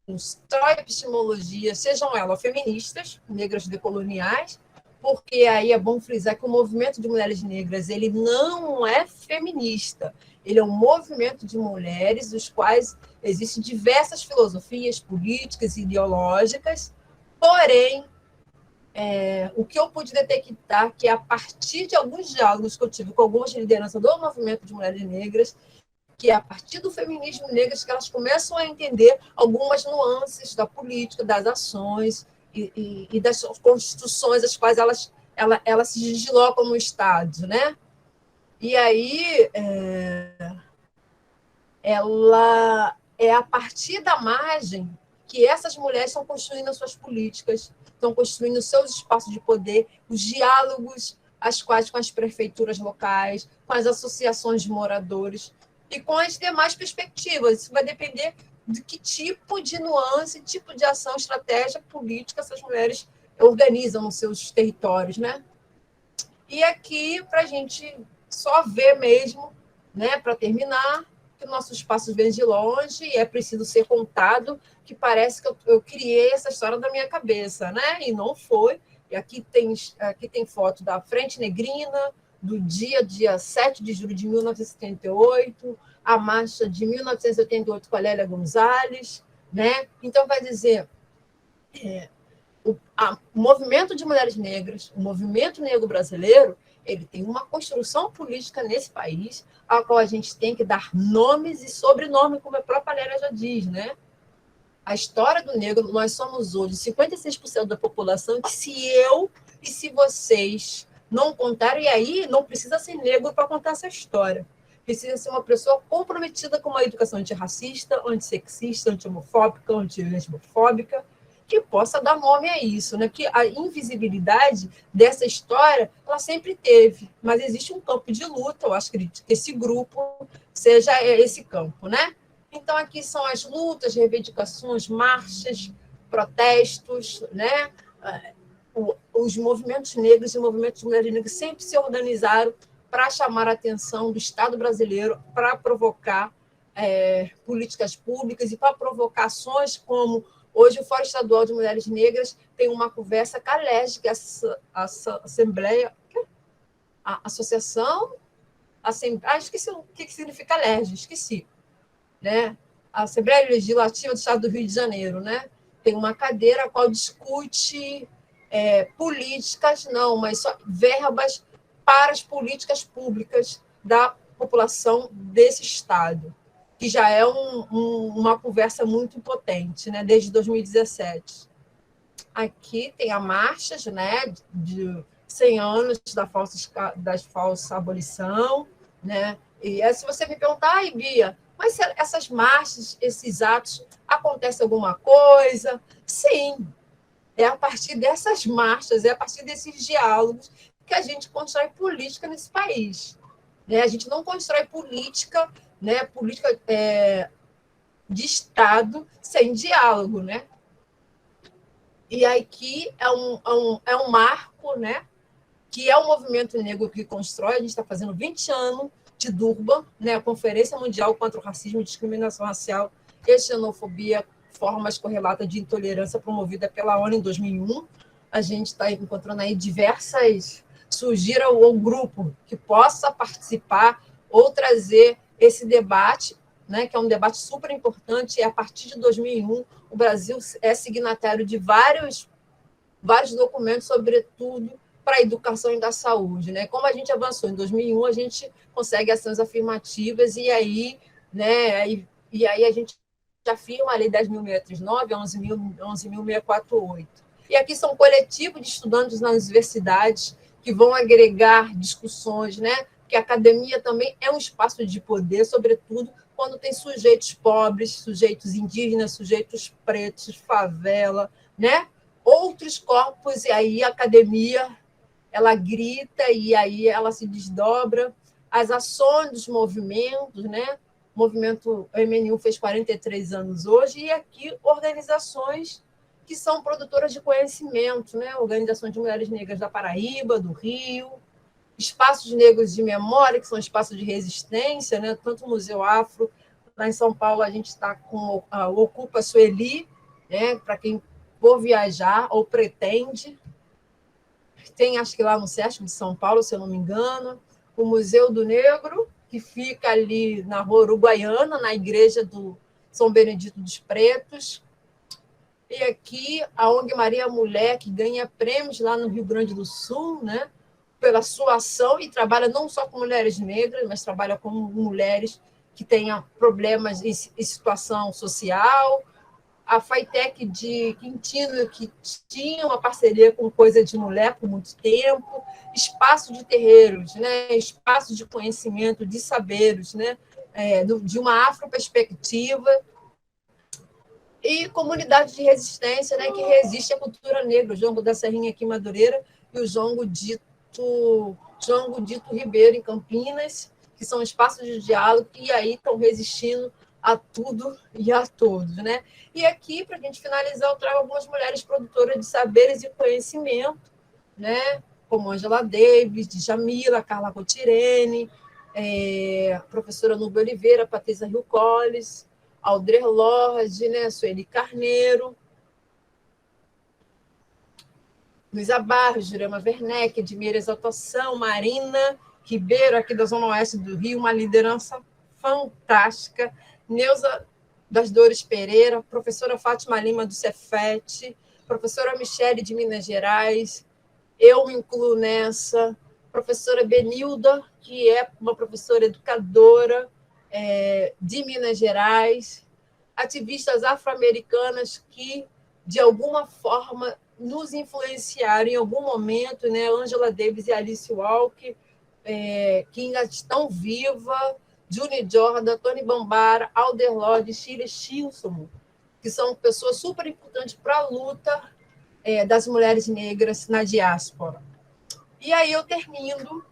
constroem epistemologia, sejam elas feministas, negras decoloniais, porque aí é bom frisar que o movimento de mulheres negras ele não é feminista, ele é um movimento de mulheres, os quais existem diversas filosofias políticas e ideológicas, porém, o que eu pude detectar que a partir de alguns diálogos que eu tive com algumas lideranças do movimento de mulheres negras, que é a partir do feminismo negro que elas começam a entender algumas nuances da política, das ações e das constituições as quais elas se deslocam no Estado, né? E aí ela é a partir da margem que essas mulheres estão construindo as suas políticas, estão construindo os seus espaços de poder, os diálogos as quais com as prefeituras locais, com as associações de moradores e com as demais perspectivas. Isso vai depender de que tipo de nuance, tipo de ação, estratégia política essas mulheres organizam nos seus territórios, né? E aqui, para a gente só ver mesmo, né, para terminar, que o nosso espaço vem de longe e é preciso ser contado, que parece que eu criei essa história da minha cabeça, né? E não foi. E aqui tem foto da Frente Negrina, do dia 7 de julho de 1978, a marcha de 1988 com a Lélia Gonzalez, né? Então, vai dizer, o movimento de mulheres negras, o movimento negro brasileiro, ele tem uma construção política nesse país, a qual a gente tem que dar nomes e sobrenome, como a própria Lélia já diz, né? A história do negro, nós somos hoje 56% da população, que se eu e se vocês não contarem, e aí não precisa ser negro para contar essa história. Precisa ser uma pessoa comprometida com uma educação antirracista, antissexista, anti-homofóbica, anti-lesbofóbica, que possa dar nome a isso, né? Porque a invisibilidade dessa história, ela sempre teve, mas existe um campo de luta, eu acho que esse grupo seja esse campo, né? Então, aqui são as lutas, reivindicações, marchas, protestos, né? Os movimentos negros e movimentos de mulheres negras sempre se organizaram para chamar a atenção do Estado brasileiro, para provocar políticas públicas e para provocar ações como hoje o Fórum Estadual de Mulheres Negras tem uma conversa com a LERJ, que é a Assembleia, a Associação, esqueci o que significa LERJ, esqueci. Né? A Assembleia Legislativa do Estado do Rio de Janeiro, né? Tem uma cadeira a qual discute políticas, não, mas só verbas para as políticas públicas da população desse Estado, que já é uma conversa muito potente, né? Desde 2017. Aqui tem a marcha, né? De 100 anos da falsa abolição, né? E se você me perguntar, ai, Bia, mas essas marchas, esses atos, acontece alguma coisa? Sim, é a partir dessas marchas, é a partir desses diálogos que a gente constrói política nesse país. Né? A gente não constrói política, né? Política de Estado sem diálogo. Né? E aqui é um marco, né? Que é o movimento negro que constrói, a gente está fazendo 20 anos, de Durban, né, a Conferência Mundial contra o Racismo e Discriminação Racial e Xenofobia, formas correlatas de intolerância promovida pela ONU em 2001. a gente está encontrando aí surgira um grupo que possa participar ou trazer esse debate, né, que é um debate super importante, e a partir de 2001 o Brasil é signatário de vários documentos, sobretudo para a educação e da saúde. Né? Como a gente avançou em 2001, a gente consegue ações afirmativas, e aí, né, e aí a gente afirma a Lei 10.639, 11.648. E aqui são coletivos de estudantes nas universidades que vão agregar discussões, né? Porque a academia também é um espaço de poder, sobretudo quando tem sujeitos pobres, sujeitos indígenas, sujeitos pretos, favela, né? Outros corpos, e aí a academia ela grita e aí ela se desdobra. As ações dos movimentos, né? O movimento MNU fez 43 anos hoje, e aqui organizações que são produtoras de conhecimento, né? Organizações de mulheres negras da Paraíba, do Rio, espaços negros de memória, que são espaços de resistência, né? Tanto o Museu Afro, lá em São Paulo a gente está com a Ocupa Sueli, né? Para quem for viajar ou pretende. Tem, acho que lá no Sesc de São Paulo, se eu não me engano, o Museu do Negro, que fica ali na Rua Uruguaiana, na igreja do São Benedito dos Pretos. E aqui a ONG Maria Mulher, que ganha prêmios lá no Rio Grande do Sul, né, pela sua ação, e trabalha não só com mulheres negras, mas trabalha com mulheres que tenham problemas em situação social. A FAITEC de Quintino, que tinha uma parceria com Coisa de Mulher por muito tempo. Espaço de terreiros, né, espaço de conhecimento, de saberes, né, de uma afroperspectiva. E comunidade de resistência, né, que resiste à cultura negra, o Jongo da Serrinha aqui em Madureira e o Jongo Dito Ribeiro, em Campinas, que são espaços de diálogo que aí estão resistindo a tudo e a todos. Né? E aqui, para a gente finalizar, eu trago algumas mulheres produtoras de saberes e conhecimento, né, como Angela Davis, Djamila, Carla Cotirene, professora Nubia Oliveira, Patrícia Rio Colles, Aldrer Lorde, né, Sueli Carneiro, Luísa Barros, Jurema Werneck, Edmira Exaltação, Marina Ribeiro, aqui da Zona Oeste do Rio, uma liderança fantástica, Neuza das Dores Pereira, professora Fátima Lima, do Cefet, professora Michele, de Minas Gerais, eu me incluo nessa, professora Benilda, que é uma professora educadora, de Minas Gerais, ativistas afro-americanas que, de alguma forma, nos influenciaram em algum momento, né? Angela Davis e Alice Walker, que ainda estão vivas, Juni Jordan, Tony Bambara, Alder Lorde, Shirley Chisholm, que são pessoas super importantes para a luta das mulheres negras na diáspora. E aí eu termino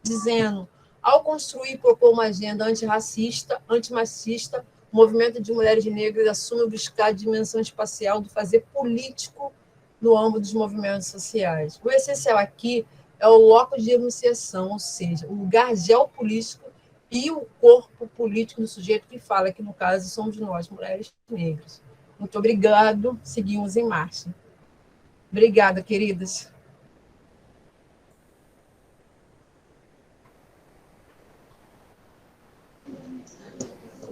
dizendo: ao construir e propor uma agenda antirracista, antimachista, o movimento de mulheres negras assume buscar a dimensão espacial do fazer político no âmbito dos movimentos sociais. O essencial aqui é o locus de enunciação, ou seja, o lugar geopolítico e o corpo político do sujeito que fala, que no caso somos nós, mulheres negras. Muito obrigado, seguimos em marcha. Obrigada, queridas.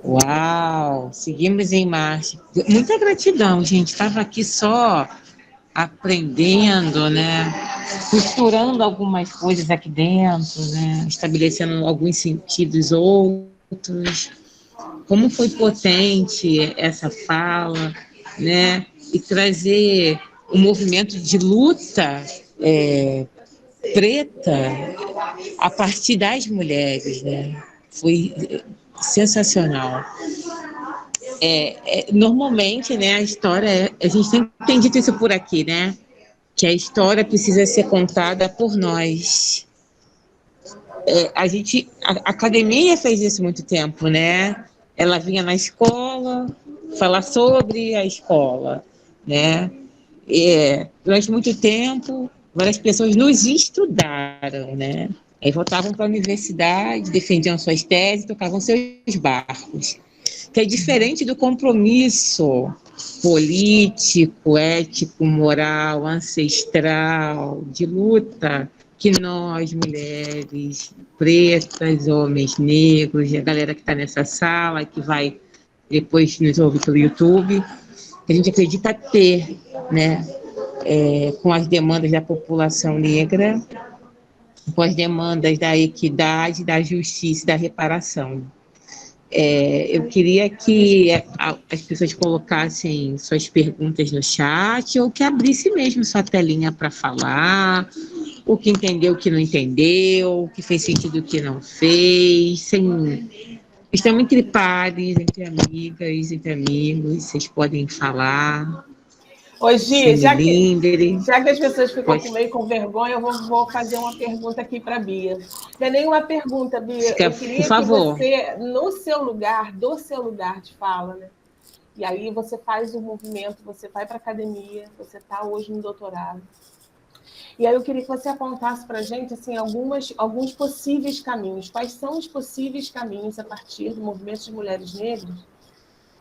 Uau, seguimos em marcha. Muita gratidão, gente. Estava aqui só aprendendo, né? Costurando algumas coisas aqui dentro, né? Estabelecendo alguns sentidos outros. Como foi potente essa fala, né? E trazer um movimento de luta preta a partir das mulheres, né? Foi sensacional. Normalmente, né, a história, a gente sempre tem dito isso por aqui, né? Que a história precisa ser contada por nós. A academia fez isso muito tempo, né? Ela vinha na escola falar sobre a escola, né? Durante muito tempo, várias pessoas nos estudaram, né? Aí voltavam para a universidade, defendiam suas teses, tocavam seus barcos. Que é diferente do compromisso político, ético, moral, ancestral, de luta, que nós, mulheres pretas, homens negros, e a galera que está nessa sala, que vai depois nos ouvir pelo YouTube, a gente acredita ter, né, com as demandas da população negra, com as demandas da equidade, da justiça e da reparação. Eu queria que as pessoas colocassem suas perguntas no chat ou que abrisse mesmo sua telinha para falar, o que entendeu, o que não entendeu, o que fez sentido, o que não fez. Estamos entre pares, entre amigas, entre amigos, vocês podem falar. Ô, Gi, já que as pessoas ficam meio com vergonha, eu vou fazer uma pergunta aqui para a Bia. Não é nenhuma pergunta, Bia. Eu queria que você, no seu lugar, do seu lugar de fala, né? E aí você faz o movimento, você vai para a academia, você está hoje no doutorado. E aí eu queria que você apontasse para a gente assim, alguns possíveis caminhos. Quais são os possíveis caminhos a partir do movimento de mulheres negras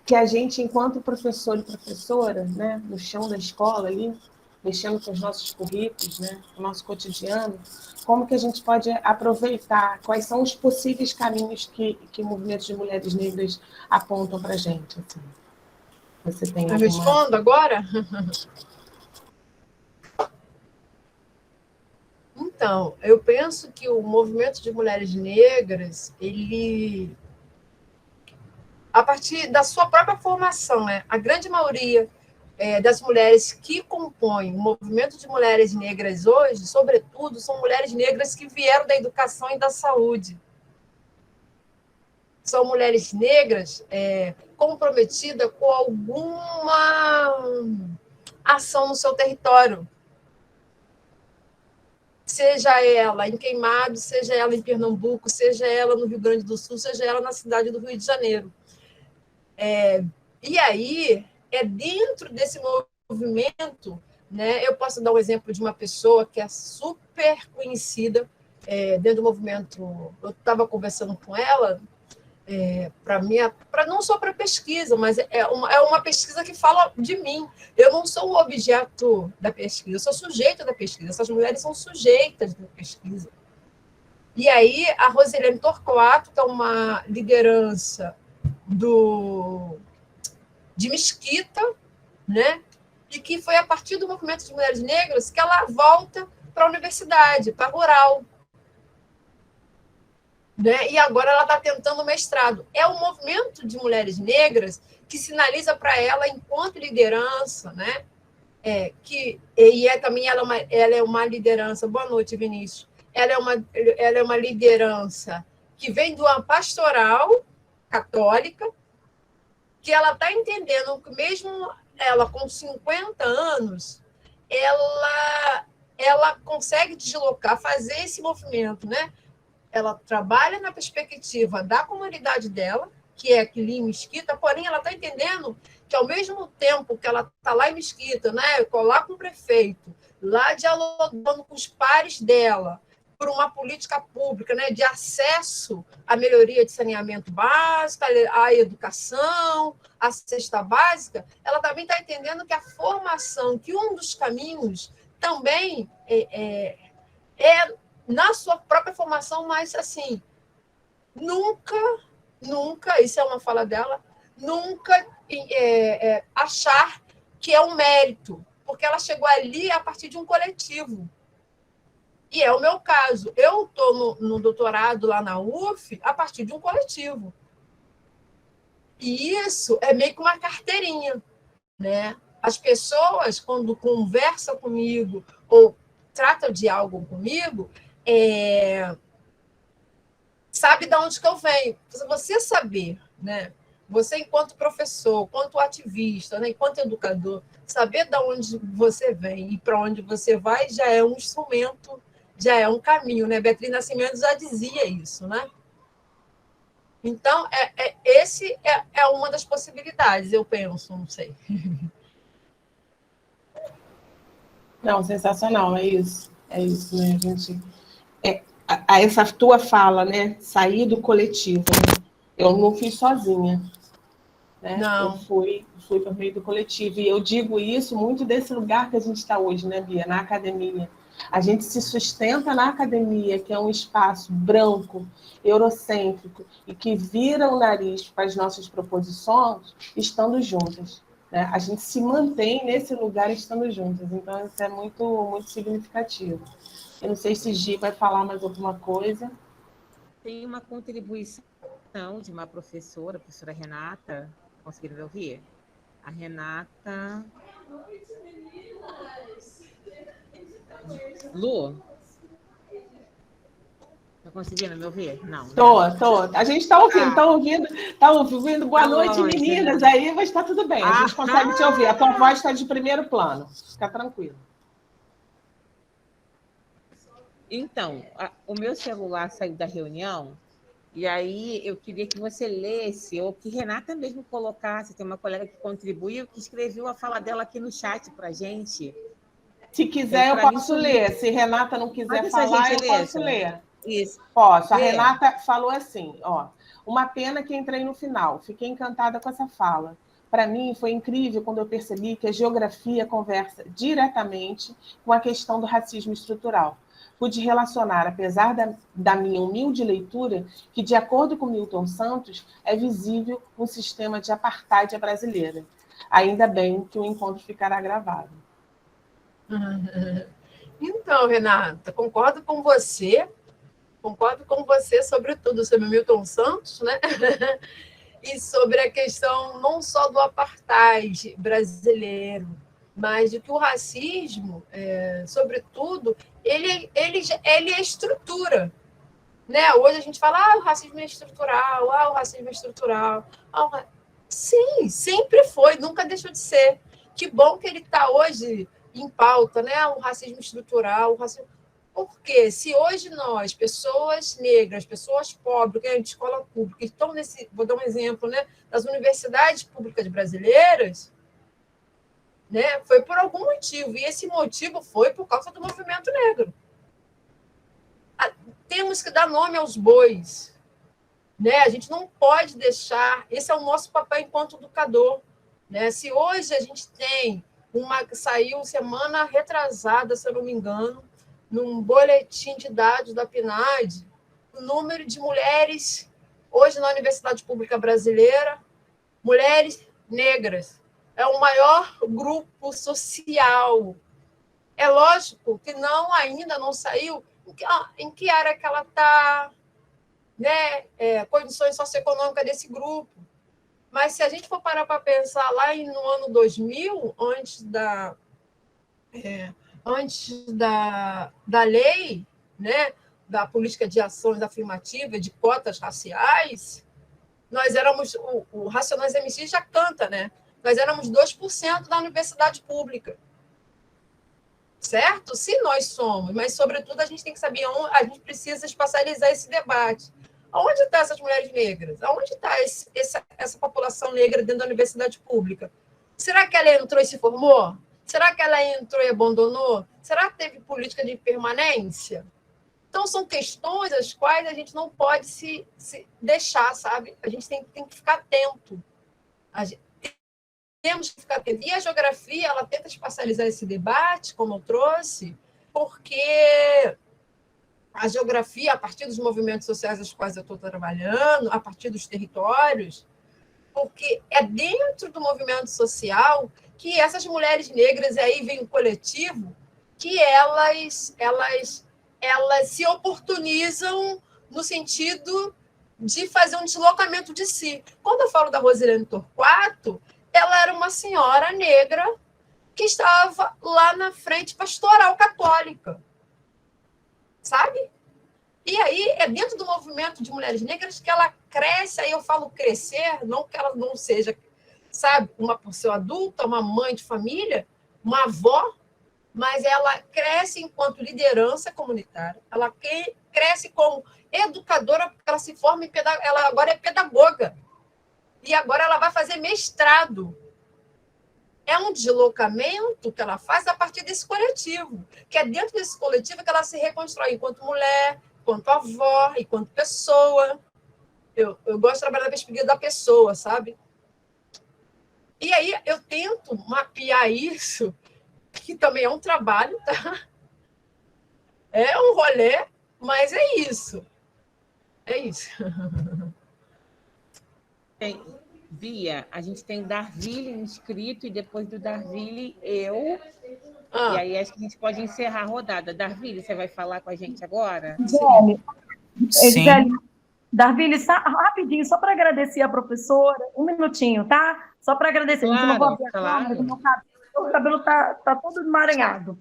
que a gente, enquanto professor e professora, né, no chão da escola ali, mexendo com os nossos currículos, né, o nosso cotidiano, como que a gente pode aproveitar? Quais são os possíveis caminhos que movimentos de mulheres negras apontam para a gente? Assim? Você tem Eu respondo agora? Então, eu penso que o movimento de mulheres negras, ele, a partir da sua própria formação, né? A grande maioria das mulheres que compõem o movimento de mulheres negras hoje, sobretudo, são mulheres negras que vieram da educação e da saúde. São mulheres negras comprometidas com alguma ação no seu território. Seja ela em Queimados, seja ela em Pernambuco, seja ela no Rio Grande do Sul, seja ela na cidade do Rio de Janeiro. E aí, dentro desse movimento, né, eu posso dar um exemplo de uma pessoa que é super conhecida dentro do movimento. Eu estava conversando com ela, não só para pesquisa, mas é uma pesquisa que fala de mim. Eu não sou o objeto da pesquisa, eu sou sujeito da pesquisa. Essas mulheres são sujeitas da pesquisa. E aí, a Rosilene Torquato, que é uma liderança de Mesquita, né? E que foi a partir do movimento de mulheres negras que ela volta para a universidade, para a rural. Né? E agora ela está tentando um mestrado. É o movimento de mulheres negras que sinaliza para ela, enquanto liderança, né? Também ela é uma liderança. Boa noite, Vinícius. Ela é uma liderança que vem de uma pastoral católica, que ela está entendendo que mesmo ela com 50 anos, ela consegue deslocar, fazer esse movimento, né? Ela trabalha na perspectiva da comunidade dela, que é aqui em Mesquita, porém ela está entendendo que, ao mesmo tempo que ela está lá em Mesquita, né, lá com o prefeito, lá dialogando com os pares dela, por uma política pública, né, de acesso à melhoria de saneamento básico, à educação, à cesta básica, ela também está entendendo que a formação, que um dos caminhos também é na sua própria formação, mas assim, nunca, isso é uma fala dela, nunca achar que é um mérito, porque ela chegou ali a partir de um coletivo. E é o meu caso. Eu estou no doutorado lá na UF a partir de um coletivo. E isso é meio que uma carteirinha, né? As pessoas, quando conversam comigo ou tratam de algo comigo, sabe de onde que eu venho. Você saber, né? Você, enquanto professor, enquanto ativista, né? Enquanto educador, saber de onde você vem e para onde você vai já é um instrumento, já é um caminho, né? Beatriz Nascimento já dizia isso, né? Então, esse é uma das possibilidades, eu penso, não sei. Não, sensacional, é isso, né, a gente... essa tua fala, né? Sair do coletivo, né? Eu não fiz sozinha. né? Não. Eu fui por meio do coletivo. E eu digo isso muito desse lugar que a gente está hoje, né, Bia? Na academia. A gente se sustenta na academia, que é um espaço branco, eurocêntrico, e que vira o nariz para as nossas proposições, estando juntas. Né? A gente se mantém nesse lugar estando juntas. Então, isso é muito, muito significativo. Eu não sei se Gi vai falar mais alguma coisa. Tem uma contribuição de uma professora, a professora Renata. Conseguiram me ouvir? A Renata... Lu? Tá conseguindo me ouvir? Não. Tô. A gente está ouvindo, tá ouvindo. Boa noite, longe, meninas. né? Aí, mas está tudo bem. A gente consegue te ouvir. A tua voz está de primeiro plano. Fica tranquilo. Então, o meu celular saiu da reunião e aí eu queria que você lesse, ou que Renata mesmo colocasse. Tem uma colega que contribuiu, que escreveu a fala dela aqui no chat para a gente. Se quiser, eu posso ler. Se Renata não quiser falar, eu posso ler. Isso. Posso. A Renata falou assim, ó. Uma pena que entrei no final. Fiquei encantada com essa fala. Para mim, foi incrível quando eu percebi que a geografia conversa diretamente com a questão do racismo estrutural. Pude relacionar, apesar da minha humilde leitura, que, de acordo com Milton Santos, é visível um sistema de apartheid brasileira. Ainda bem que o encontro ficará gravado. Então, Renata, concordo com você sobre tudo, sobre Milton Santos, né? E sobre a questão não só do apartheid brasileiro, mas de que o racismo, sobretudo, ele é estrutura. Né? Hoje a gente fala, o racismo é estrutural, o racismo é estrutural. Sim, sempre foi, nunca deixou de ser. Que bom que ele está hoje em pauta, né? O racismo estrutural, o racismo... Porque se hoje nós, pessoas negras, pessoas pobres, que é de escola pública, estão nesse, vou dar um exemplo, né, das universidades públicas brasileiras, né, foi por algum motivo, e esse motivo foi por causa do movimento negro. Temos que dar nome aos bois, né? A gente não pode deixar, esse é o nosso papel enquanto educador, né? Se hoje a gente tem saiu semana retrasada, se eu não me engano, num boletim de dados da PNAD, o número de mulheres, hoje na Universidade Pública Brasileira, mulheres negras, é o maior grupo social. É lógico que ainda não saiu em que área que ela está, né? Condições socioeconômicas desse grupo. Mas se a gente for parar para pensar lá no ano 2000, antes da lei, né, da política de ações afirmativas, de cotas raciais, nós éramos, o Racionais MCs já canta, né? Nós éramos 2% da universidade pública. Certo? Se nós somos, mas, sobretudo, a gente tem que saber onde a gente precisa espacializar esse debate. Aonde estão essas mulheres negras? Aonde está essa população negra dentro da universidade pública? Será que ela entrou e se formou? Será que ela entrou e abandonou? Será que teve política de permanência? Então, são questões às quais a gente não pode se deixar, sabe? A gente tem que ficar atento. Temos que ficar atento. E a geografia, ela tenta espacializar esse debate, como eu trouxe, porque a geografia, a partir dos movimentos sociais aos quais eu estou trabalhando, a partir dos territórios, porque é dentro do movimento social que essas mulheres negras, e aí vem o coletivo, que elas se oportunizam no sentido de fazer um deslocamento de si. Quando eu falo da Rosilene Torquato, ela era uma senhora negra que estava lá na frente pastoral católica, sabe? E aí é dentro do movimento de mulheres negras que ela cresce, aí eu falo crescer, não que ela não seja, sabe, uma pessoa adulta, uma mãe de família, uma avó, mas ela cresce enquanto liderança comunitária, ela cresce como educadora, porque ela se forma em ela agora é pedagoga, e agora ela vai fazer mestrado. É um deslocamento que ela faz a partir desse coletivo, que é dentro desse coletivo que ela se reconstrói enquanto mulher, enquanto avó, enquanto pessoa. Eu gosto de trabalhar na perspectiva da pessoa, sabe? E aí eu tento mapear isso, que também é um trabalho, tá? É um rolê, mas é isso. É isso. Bia, a gente tem Darville inscrito e depois do Darville eu. E aí acho que a gente pode encerrar a rodada. Darville, você vai falar com a gente agora? Sim. Darville, rapidinho, só para agradecer a professora, um minutinho, tá? Só para agradecer. Claro, a gente não vai abrir a câmera, meu cabelo tá todo emaranhado.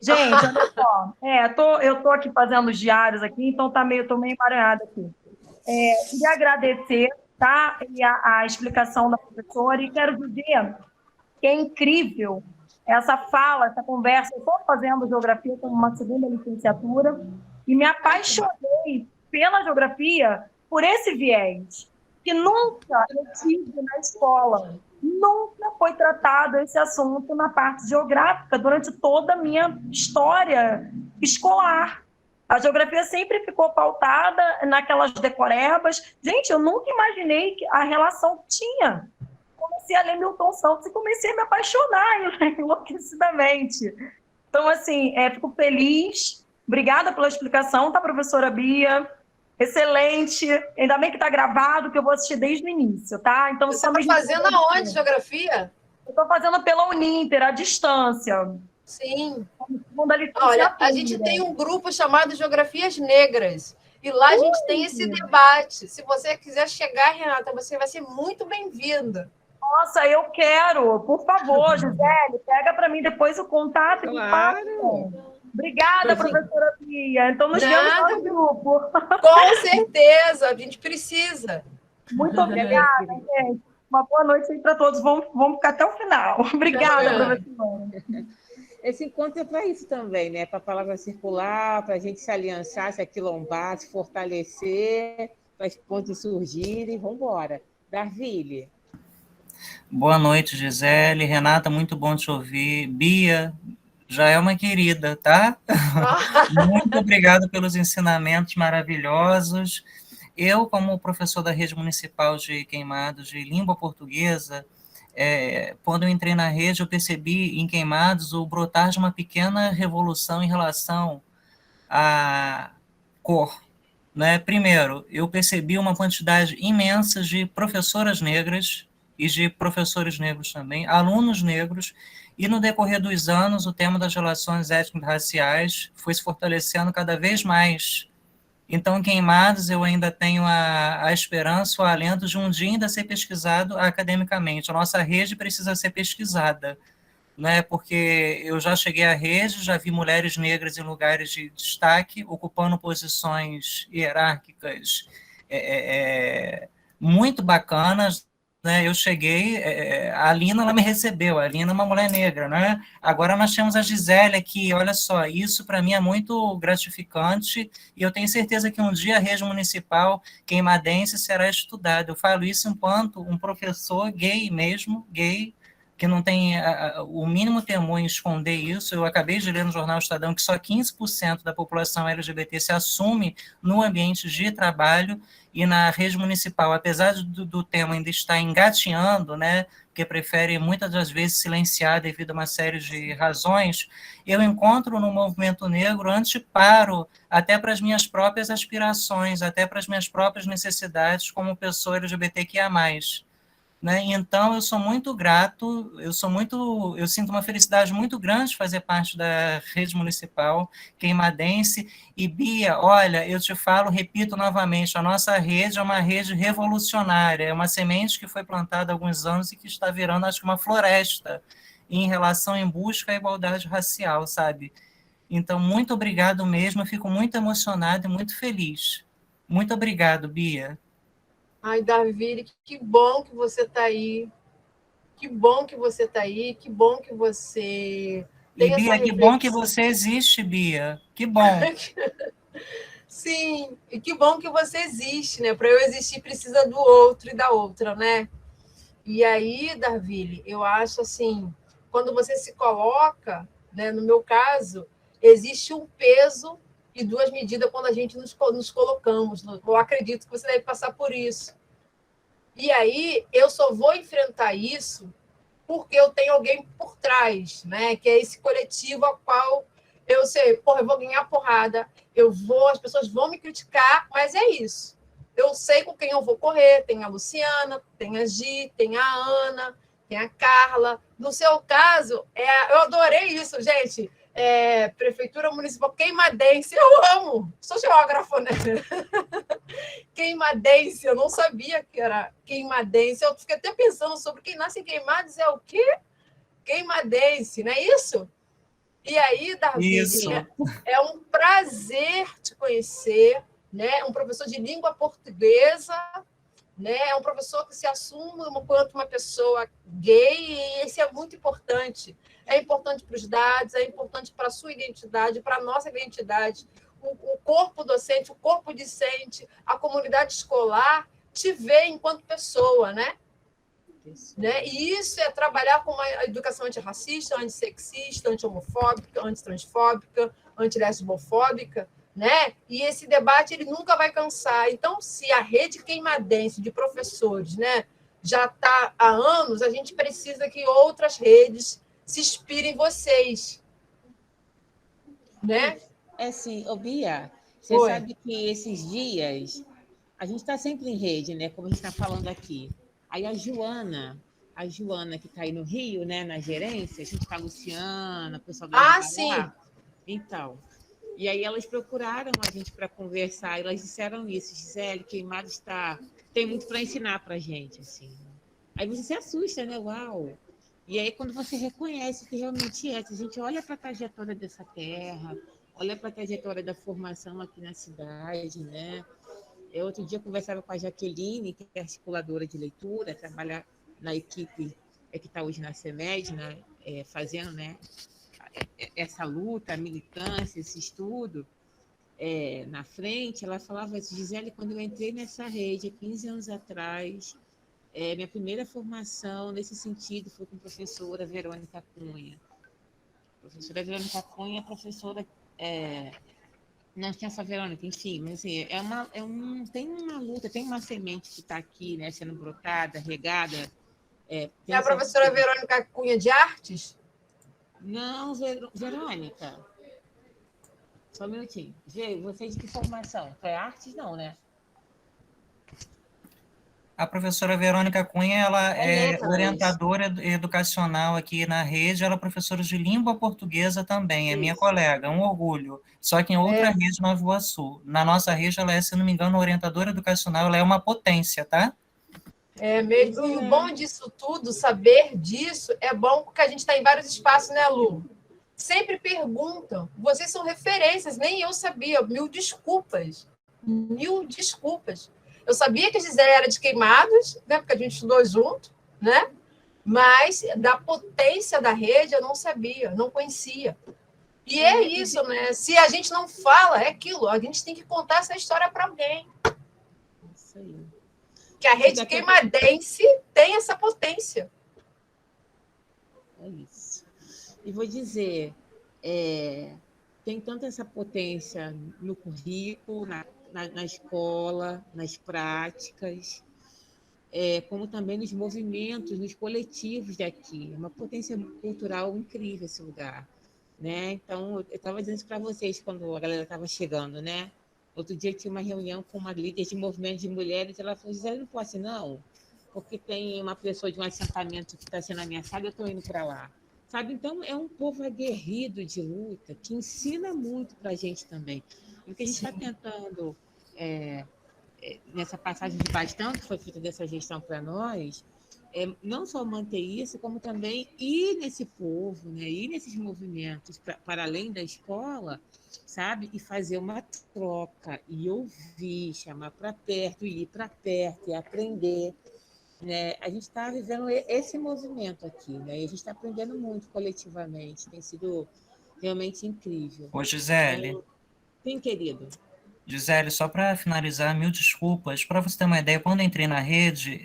Gente, olha só, eu estou aqui fazendo os diários aqui, então tô meio emaranhada aqui. Queria agradecer, tá? E a explicação da professora, e quero dizer que é incrível essa fala, essa conversa. Eu estou fazendo geografia como uma segunda licenciatura e me apaixonei pela geografia por esse viés, que nunca eu tive na escola. Nunca foi tratado esse assunto na parte geográfica durante toda a minha história escolar. A geografia sempre ficou pautada naquelas decorebas. Gente, eu nunca imaginei que a relação que tinha. Comecei a ler Milton Santos e comecei a me apaixonar enlouquecidamente. Então, assim, fico feliz. Obrigada pela explicação, tá, professora Bia? Excelente. Ainda bem que está gravado, que eu vou assistir desde o início, tá? Então, você está fazendo aonde, geografia? Eu estou fazendo pela Uninter, à distância. Sim. Olha, a gente tem um grupo chamado Geografias Negras. E lá a gente tem esse debate. Se você quiser chegar, Renata, você vai ser muito bem-vinda. Nossa, eu quero. Por favor, Gisele, pega para mim depois o contato. Claro. Obrigada, professora Bia. Então, nos vemos no grupo. Com certeza, a gente precisa. Muito obrigada, gente. Uma boa noite aí para todos. Vamos ficar até o final. Obrigada, professora. Esse encontro é para isso também, né? Para a palavra circular, para a gente se aliançar, se aquilombar, se fortalecer, para os pontos surgirem. Vamos embora. Darville. Boa noite, Gisele. Renata, muito bom te ouvir. Bia, já é uma querida, tá? Muito obrigado pelos ensinamentos maravilhosos. Eu, como professor da Rede Municipal de Queimados de Língua Portuguesa, quando eu entrei na rede, eu percebi em Queimados o brotar de uma pequena revolução em relação à cor. Né? Primeiro, eu percebi uma quantidade imensa de professoras negras e de professores negros também, alunos negros, e no decorrer dos anos o tema das relações étnico-raciais foi se fortalecendo cada vez mais. Então, em Queimados, eu ainda tenho a esperança, o alento de um dia ainda ser pesquisado academicamente. A nossa rede precisa ser pesquisada, né? Porque eu já cheguei à rede, já vi mulheres negras em lugares de destaque, ocupando posições hierárquicas muito bacanas, né? Eu cheguei, a Lina, ela me recebeu, a Lina é uma mulher negra, né? Agora nós temos a Gisele aqui, olha só, isso para mim é muito gratificante, e eu tenho certeza que um dia a rede municipal queimadense será estudada. Eu falo isso enquanto um professor gay mesmo, gay, que não tem o mínimo temor em esconder isso. Eu acabei de ler no jornal Estadão que só 15% da população LGBT se assume no ambiente de trabalho, e na rede municipal, apesar do tema ainda estar engateando, né, porque prefere muitas das vezes silenciar devido a uma série de razões, eu encontro no movimento negro anteparo até para as minhas próprias aspirações, até para as minhas próprias necessidades como pessoa LGBTQIA+. Né? Então, eu sou muito grato, eu sinto uma felicidade muito grande de fazer parte da rede municipal queimadense. E, Bia, olha, eu te falo, repito novamente, a nossa rede é uma rede revolucionária, é uma semente que foi plantada há alguns anos e que está virando, acho que, uma floresta em relação em busca à igualdade racial, sabe? Então, muito obrigado mesmo, eu fico muito emocionado e muito feliz. Muito obrigado, Bia. Ai, Darville, que bom que você está aí. Que bom que você está aí. Que bom que você tem Bia, que bom que você existe, Bia. Que bom. Sim, e que bom que você existe, né? Para eu existir, precisa do outro e da outra, né? E aí, Darville, eu acho assim, quando você se coloca, né, no meu caso, existe um peso e duas medidas quando a gente nos colocamos. Eu acredito que você deve passar por isso. E aí, eu só vou enfrentar isso porque eu tenho alguém por trás, né? Que é esse coletivo ao qual eu sei, eu vou ganhar porrada, as pessoas vão me criticar, mas é isso. Eu sei com quem eu vou correr, tem a Luciana, tem a Gi, tem a Ana, tem a Carla. No seu caso, eu adorei isso, gente. Prefeitura Municipal Queimadense, eu amo. Sou geógrafa, né? Queimadense, eu não sabia que era Queimadense. Eu fiquei até pensando sobre quem nasce em Queimados é o quê? Queimadense, não é isso? E aí, Davi, é um prazer te conhecer, né? Um professor de língua portuguesa, né? É um professor que se assume enquanto uma pessoa gay, e isso é muito importante. É importante para os dados, é importante para a sua identidade, para a nossa identidade. O corpo docente, o corpo discente, a comunidade escolar te vê enquanto pessoa, né? Né? E isso é trabalhar com uma educação antirracista, antissexista, anti-homofóbica, antitransfóbica, antilesbofóbica, né? E esse debate ele nunca vai cansar. Então, se a rede queimadense de professores, né, já está há anos, a gente precisa que outras redes se inspirem em vocês. Né? Assim, Bia, você sabe que esses dias a gente está sempre em rede, né? Como a gente está falando aqui. Aí a Joana que está aí no Rio, né, na gerência, a gente com a Luciana, o pessoal da sim. Então, e aí elas procuraram a gente para conversar, e elas disseram isso, Gisele, Queimados tem muito para ensinar para a gente, assim. Aí você se assusta, né? Uau! E aí quando você reconhece que realmente a gente olha para a trajetória dessa terra, olha para a trajetória da formação aqui na cidade, né? Eu, outro dia, conversava com a Jaqueline, que é articuladora de leitura, trabalha na equipe que está hoje na CEMED, né, fazendo, né, essa luta, a militância, esse estudo na frente. Ela falava assim, Gisele, quando eu entrei nessa rede, há 15 anos atrás, minha primeira formação nesse sentido foi com a professora Verônica Cunha. A professora Verônica Cunha é professora... Não tinha essa Verônica, enfim, mas assim, tem uma luta, tem uma semente que está aqui, né, sendo brotada, regada. É a professora Verônica Cunha de Artes? Não, Verônica. Só um minutinho. Você de que formação? É artes, não, né? A professora Verônica Cunha, ela é orientadora educacional aqui na rede, ela é professora de língua portuguesa também, é minha colega, um orgulho. Só que em outra rede, Nova Iguaçu. Na nossa rede, ela é, se não me engano, orientadora educacional, ela é uma potência, tá? É mesmo. E o bom disso tudo, saber disso, é bom porque a gente está em vários espaços, né, Lu? Sempre perguntam. Vocês são referências, nem eu sabia. Mil desculpas. Mil desculpas. Eu sabia que a Gisele era de Queimados, né, porque a gente estudou junto, né? Mas da potência da rede eu não sabia, não conhecia. E é isso, né? Se a gente não fala, é aquilo. A gente tem que contar essa história para alguém. Isso aí. Que a rede queimadense tem essa potência. É isso. E vou dizer, tem tanto essa potência no currículo, na escola, nas práticas, como também nos movimentos, nos coletivos daqui. É uma potência cultural incrível esse lugar, né? Então, eu estava dizendo isso para vocês quando a galera estava chegando, né? Outro dia tinha uma reunião com uma líder de movimento de mulheres, ela falou, Gisele, não posso não, porque tem uma pessoa de um assentamento que está sendo ameaçada, eu estou indo para lá. Sabe? Então, é um povo aguerrido de luta, que ensina muito para a gente também. O que a gente está tentando, nessa passagem de bastão que foi feita dessa gestão para nós, não só manter isso, como também ir nesse povo, né? Ir nesses movimentos para além da escola, sabe? E fazer uma troca, e ouvir, chamar para perto, ir para perto e aprender. Né? A gente está vivendo esse movimento aqui, né? E a gente está aprendendo muito coletivamente, tem sido realmente incrível. Ô, Gisele. Sim, querido. Gisele, só para finalizar, mil desculpas. Para você ter uma ideia, quando entrei na rede,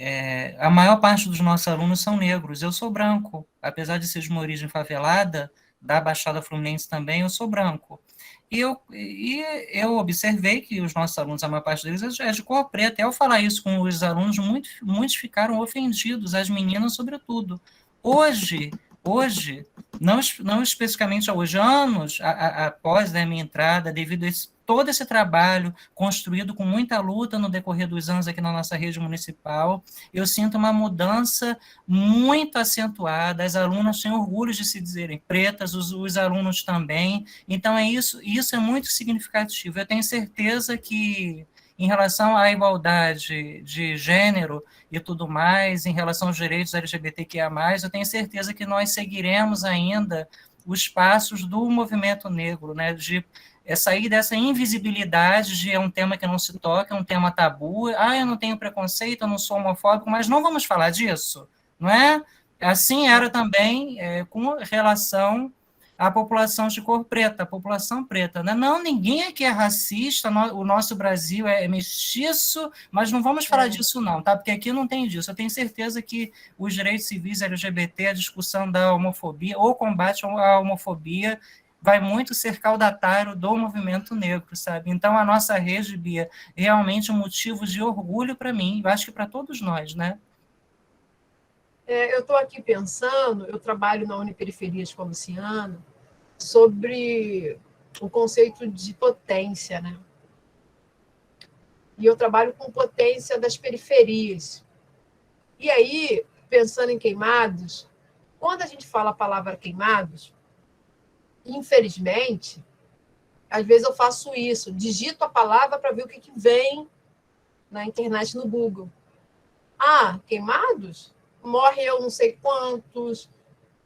a maior parte dos nossos alunos são negros. Eu sou branco. Apesar de ser de uma origem favelada, da Baixada Fluminense também, eu sou branco. E eu observei que os nossos alunos, a maior parte deles, é de cor preta. E ao falar isso com os alunos, muitos ficaram ofendidos, as meninas sobretudo. Hoje, não especificamente hoje, anos após a minha entrada, devido a todo esse trabalho construído com muita luta no decorrer dos anos aqui na nossa rede municipal, eu sinto uma mudança muito acentuada. As alunas têm orgulho de se dizerem pretas, os alunos também. Então, isso é muito significativo. Eu tenho certeza que, em relação à igualdade de gênero e tudo mais, em relação aos direitos LGBTQIA+, eu tenho certeza que nós seguiremos ainda os passos do movimento negro, né, de sair dessa invisibilidade de é um tema que não se toca, é um tema tabu, eu não tenho preconceito, eu não sou homofóbico, mas não vamos falar disso, não é? Assim era também com relação à população de cor preta, a população preta, né? Não, ninguém aqui é racista, o nosso Brasil é mestiço, mas não vamos falar disso não, tá? Porque aqui não tem disso. Eu tenho certeza que os direitos civis LGBT, a discussão da homofobia, ou combate à homofobia, vai muito ser caudatário do movimento negro, sabe? Então, a nossa rede, Bia, é realmente um motivo de orgulho para mim, eu acho que para todos nós, né? Eu estou aqui pensando, eu trabalho na Uniperiferia de Luciano, sobre o conceito de potência, né? E eu trabalho com potência das periferias. E aí, pensando em queimados, quando a gente fala a palavra queimados, infelizmente, às vezes eu faço isso, digito a palavra para ver o que vem na internet, no Google. Queimados? Morreu não sei quantos,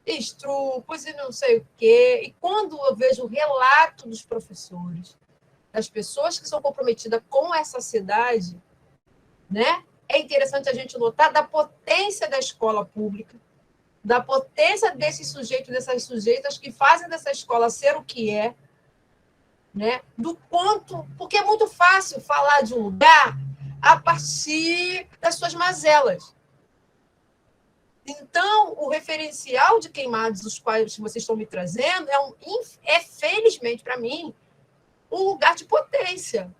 estrupos e não sei o quê. E quando eu vejo o relato dos professores, das pessoas que são comprometidas com essa cidade, né, é interessante a gente notar da potência da escola pública, da potência desses sujeitos, dessas sujeitas que fazem dessa escola ser o que é, né? Do quanto, porque é muito fácil falar de um lugar a partir das suas mazelas. Então, o referencial de queimados, os quais vocês estão me trazendo, felizmente para mim, um lugar de potência,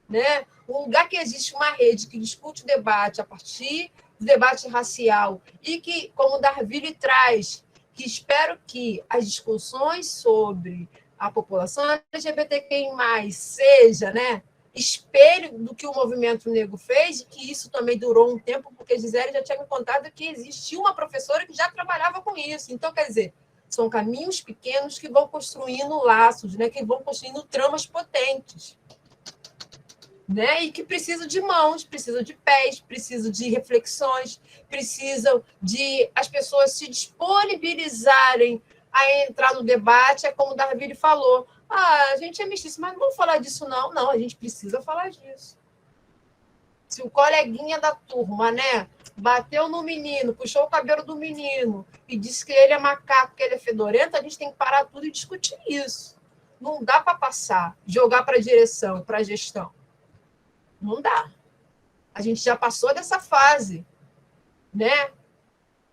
né? Um lugar que existe uma rede que discute o debate a partir do debate racial e que, como o Darville traz, que espero que as discussões sobre a população LGBTQI+, seja, né, espelho do que o movimento negro fez, e que isso também durou um tempo, porque a Gisele já tinha me contado que existia uma professora que já trabalhava com isso. Então, quer dizer, são caminhos pequenos que vão construindo laços, né, que vão construindo tramas potentes, né, e que precisam de mãos, precisam de pés, precisam de reflexões, precisam de as pessoas se disponibilizarem a entrar no debate. É como o Darville falou, a gente é mestiço, mas não vamos falar disso não. Não, a gente precisa falar disso. Se o coleguinha da turma, né, bateu no menino, puxou o cabelo do menino e disse que ele é macaco, que ele é fedorento, a gente tem que parar tudo e discutir isso. Não dá para passar, jogar para a direção, para a gestão. Não dá. A gente já passou dessa fase, né?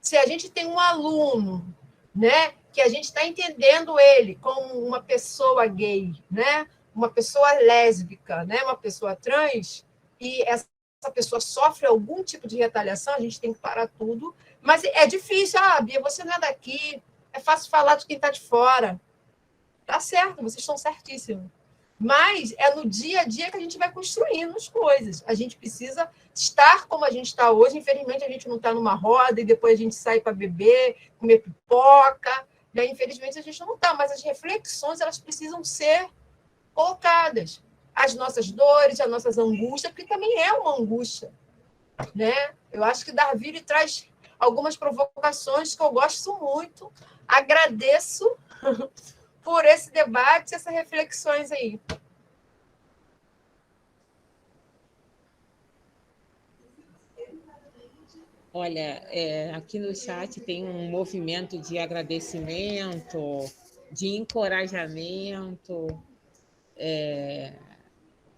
Se a gente tem um aluno, né, que a gente está entendendo ele como uma pessoa gay, né, uma pessoa lésbica, né, uma pessoa trans, e essa pessoa sofre algum tipo de retaliação, a gente tem que parar tudo. Mas é difícil. Bia, você não é daqui, é fácil falar de quem está de fora. Tá certo, vocês estão certíssimos. Mas é no dia a dia que a gente vai construindo as coisas. A gente precisa estar como a gente está hoje. Infelizmente, a gente não está numa roda e depois a gente sai para beber, comer pipoca. Né? Infelizmente, a gente não está. Mas as reflexões, elas precisam ser colocadas. As nossas dores, as nossas angústias, porque também é uma angústia. Né? Eu acho que Darville traz algumas provocações que eu gosto muito. Agradeço por esse debate, essas reflexões aí. Olha, aqui no chat tem um movimento de agradecimento, de encorajamento.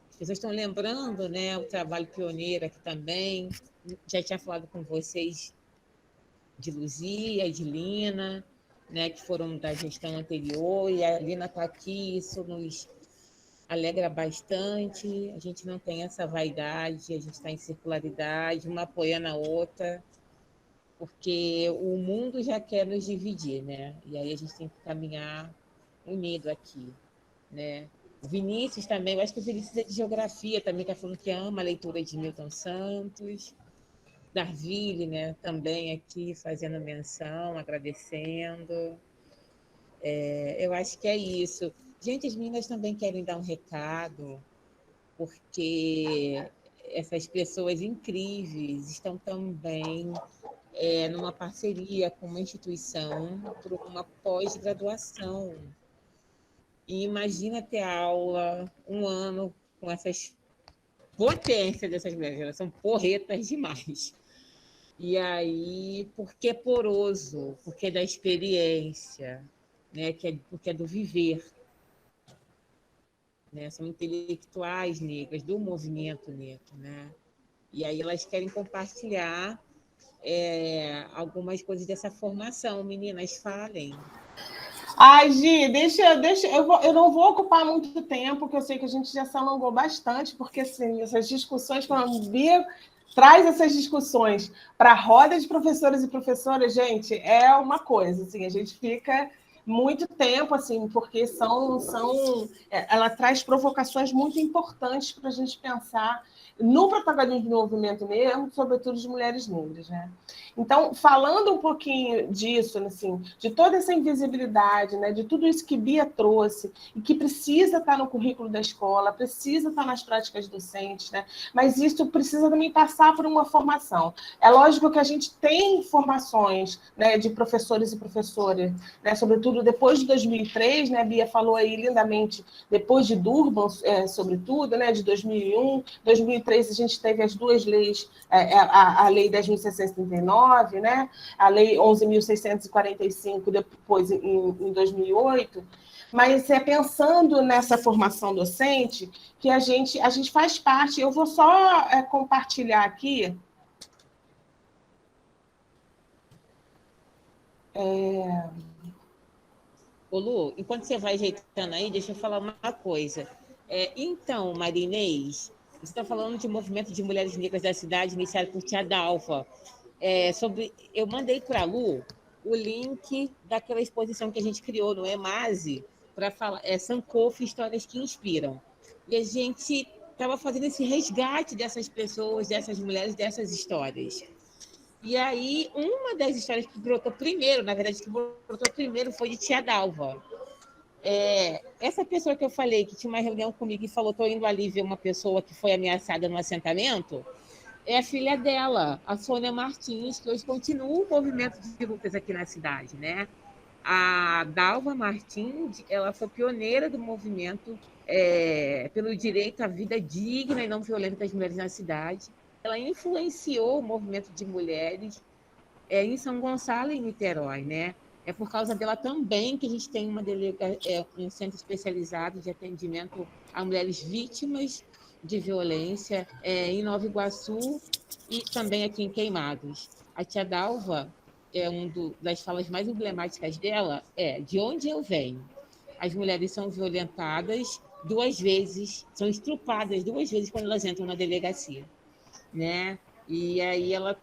As pessoas estão lembrando, né, o trabalho pioneiro aqui também. Já tinha falado com vocês de Luzia e de Lina, né, que foram da gestão anterior, e a Lina está aqui, isso nos alegra bastante. A gente não tem essa vaidade, a gente está em circularidade, uma apoiando a outra, porque o mundo já quer nos dividir, né? E aí a gente tem que caminhar unido aqui, né? O Vinícius também, eu acho que o Vinícius é de geografia também, está falando que ama a leitura de Milton Santos. Darville, né? Também aqui fazendo menção, agradecendo. Eu acho que é isso. Gente, as meninas também querem dar um recado, porque essas pessoas incríveis estão também numa parceria com uma instituição para uma pós-graduação. E imagina ter aula um ano com essas potências dessas mulheres, elas são porretas demais. E aí, porque é poroso, porque é da experiência, né? Porque é do viver. Né? São intelectuais negras, do movimento negro. Né? E aí elas querem compartilhar algumas coisas dessa formação. Meninas, falem. Ai, Gi, eu não vou ocupar muito tempo, porque eu sei que a gente já se alongou bastante, porque assim, essas discussões, quando a Bia traz essas discussões para a roda de professores e professoras, gente, é uma coisa, assim, a gente fica muito tempo, assim, porque ela traz provocações muito importantes para a gente pensar no protagonismo do movimento negro, sobretudo de mulheres negras, né? Então, falando um pouquinho disso, assim, de toda essa invisibilidade, né, de tudo isso que Bia trouxe e que precisa estar no currículo da escola, precisa estar nas práticas docentes, né, mas isso precisa também passar por uma formação. É lógico que a gente tem formações, né, de professores e professoras, né, sobretudo depois de 2003, né, a Bia falou aí lindamente, depois de Durban, sobretudo, né, de 2001, 2003 a gente teve as duas leis, a Lei 10.639, né? A Lei 11.645, depois em 2008, mas é pensando nessa formação docente que a gente faz parte. Eu vou só compartilhar aqui. Ô Lu, enquanto você vai ajeitando aí, deixa eu falar uma coisa. Então, Marinês, você está falando de movimento de mulheres negras da cidade iniciado por Tia Dalva. Eu mandei para a Lu o link daquela exposição que a gente criou no EMASE para falar Sankofa, Histórias que Inspiram. E a gente estava fazendo esse resgate dessas pessoas, dessas mulheres, dessas histórias. E aí, uma das histórias que brotou primeiro, na verdade, foi de Tia Dalva. Essa pessoa que eu falei, que tinha uma reunião comigo e falou, estou indo ali ver uma pessoa que foi ameaçada no assentamento, é a filha dela, a Sônia Martins, que hoje continua o movimento de lutas aqui na cidade, né? A Dalva Martins, ela foi pioneira do movimento pelo direito à vida digna e não violenta das mulheres na cidade. Ela influenciou o movimento de mulheres em São Gonçalo e em Niterói, né? É por causa dela também que a gente tem um centro especializado de atendimento a mulheres vítimas de violência em Nova Iguaçu e também aqui em Queimados. A Tia Dalva, das falas mais emblemáticas dela de onde eu venho. As mulheres são violentadas 2 vezes, são estrupadas 2 vezes quando elas entram na delegacia, né? E aí ela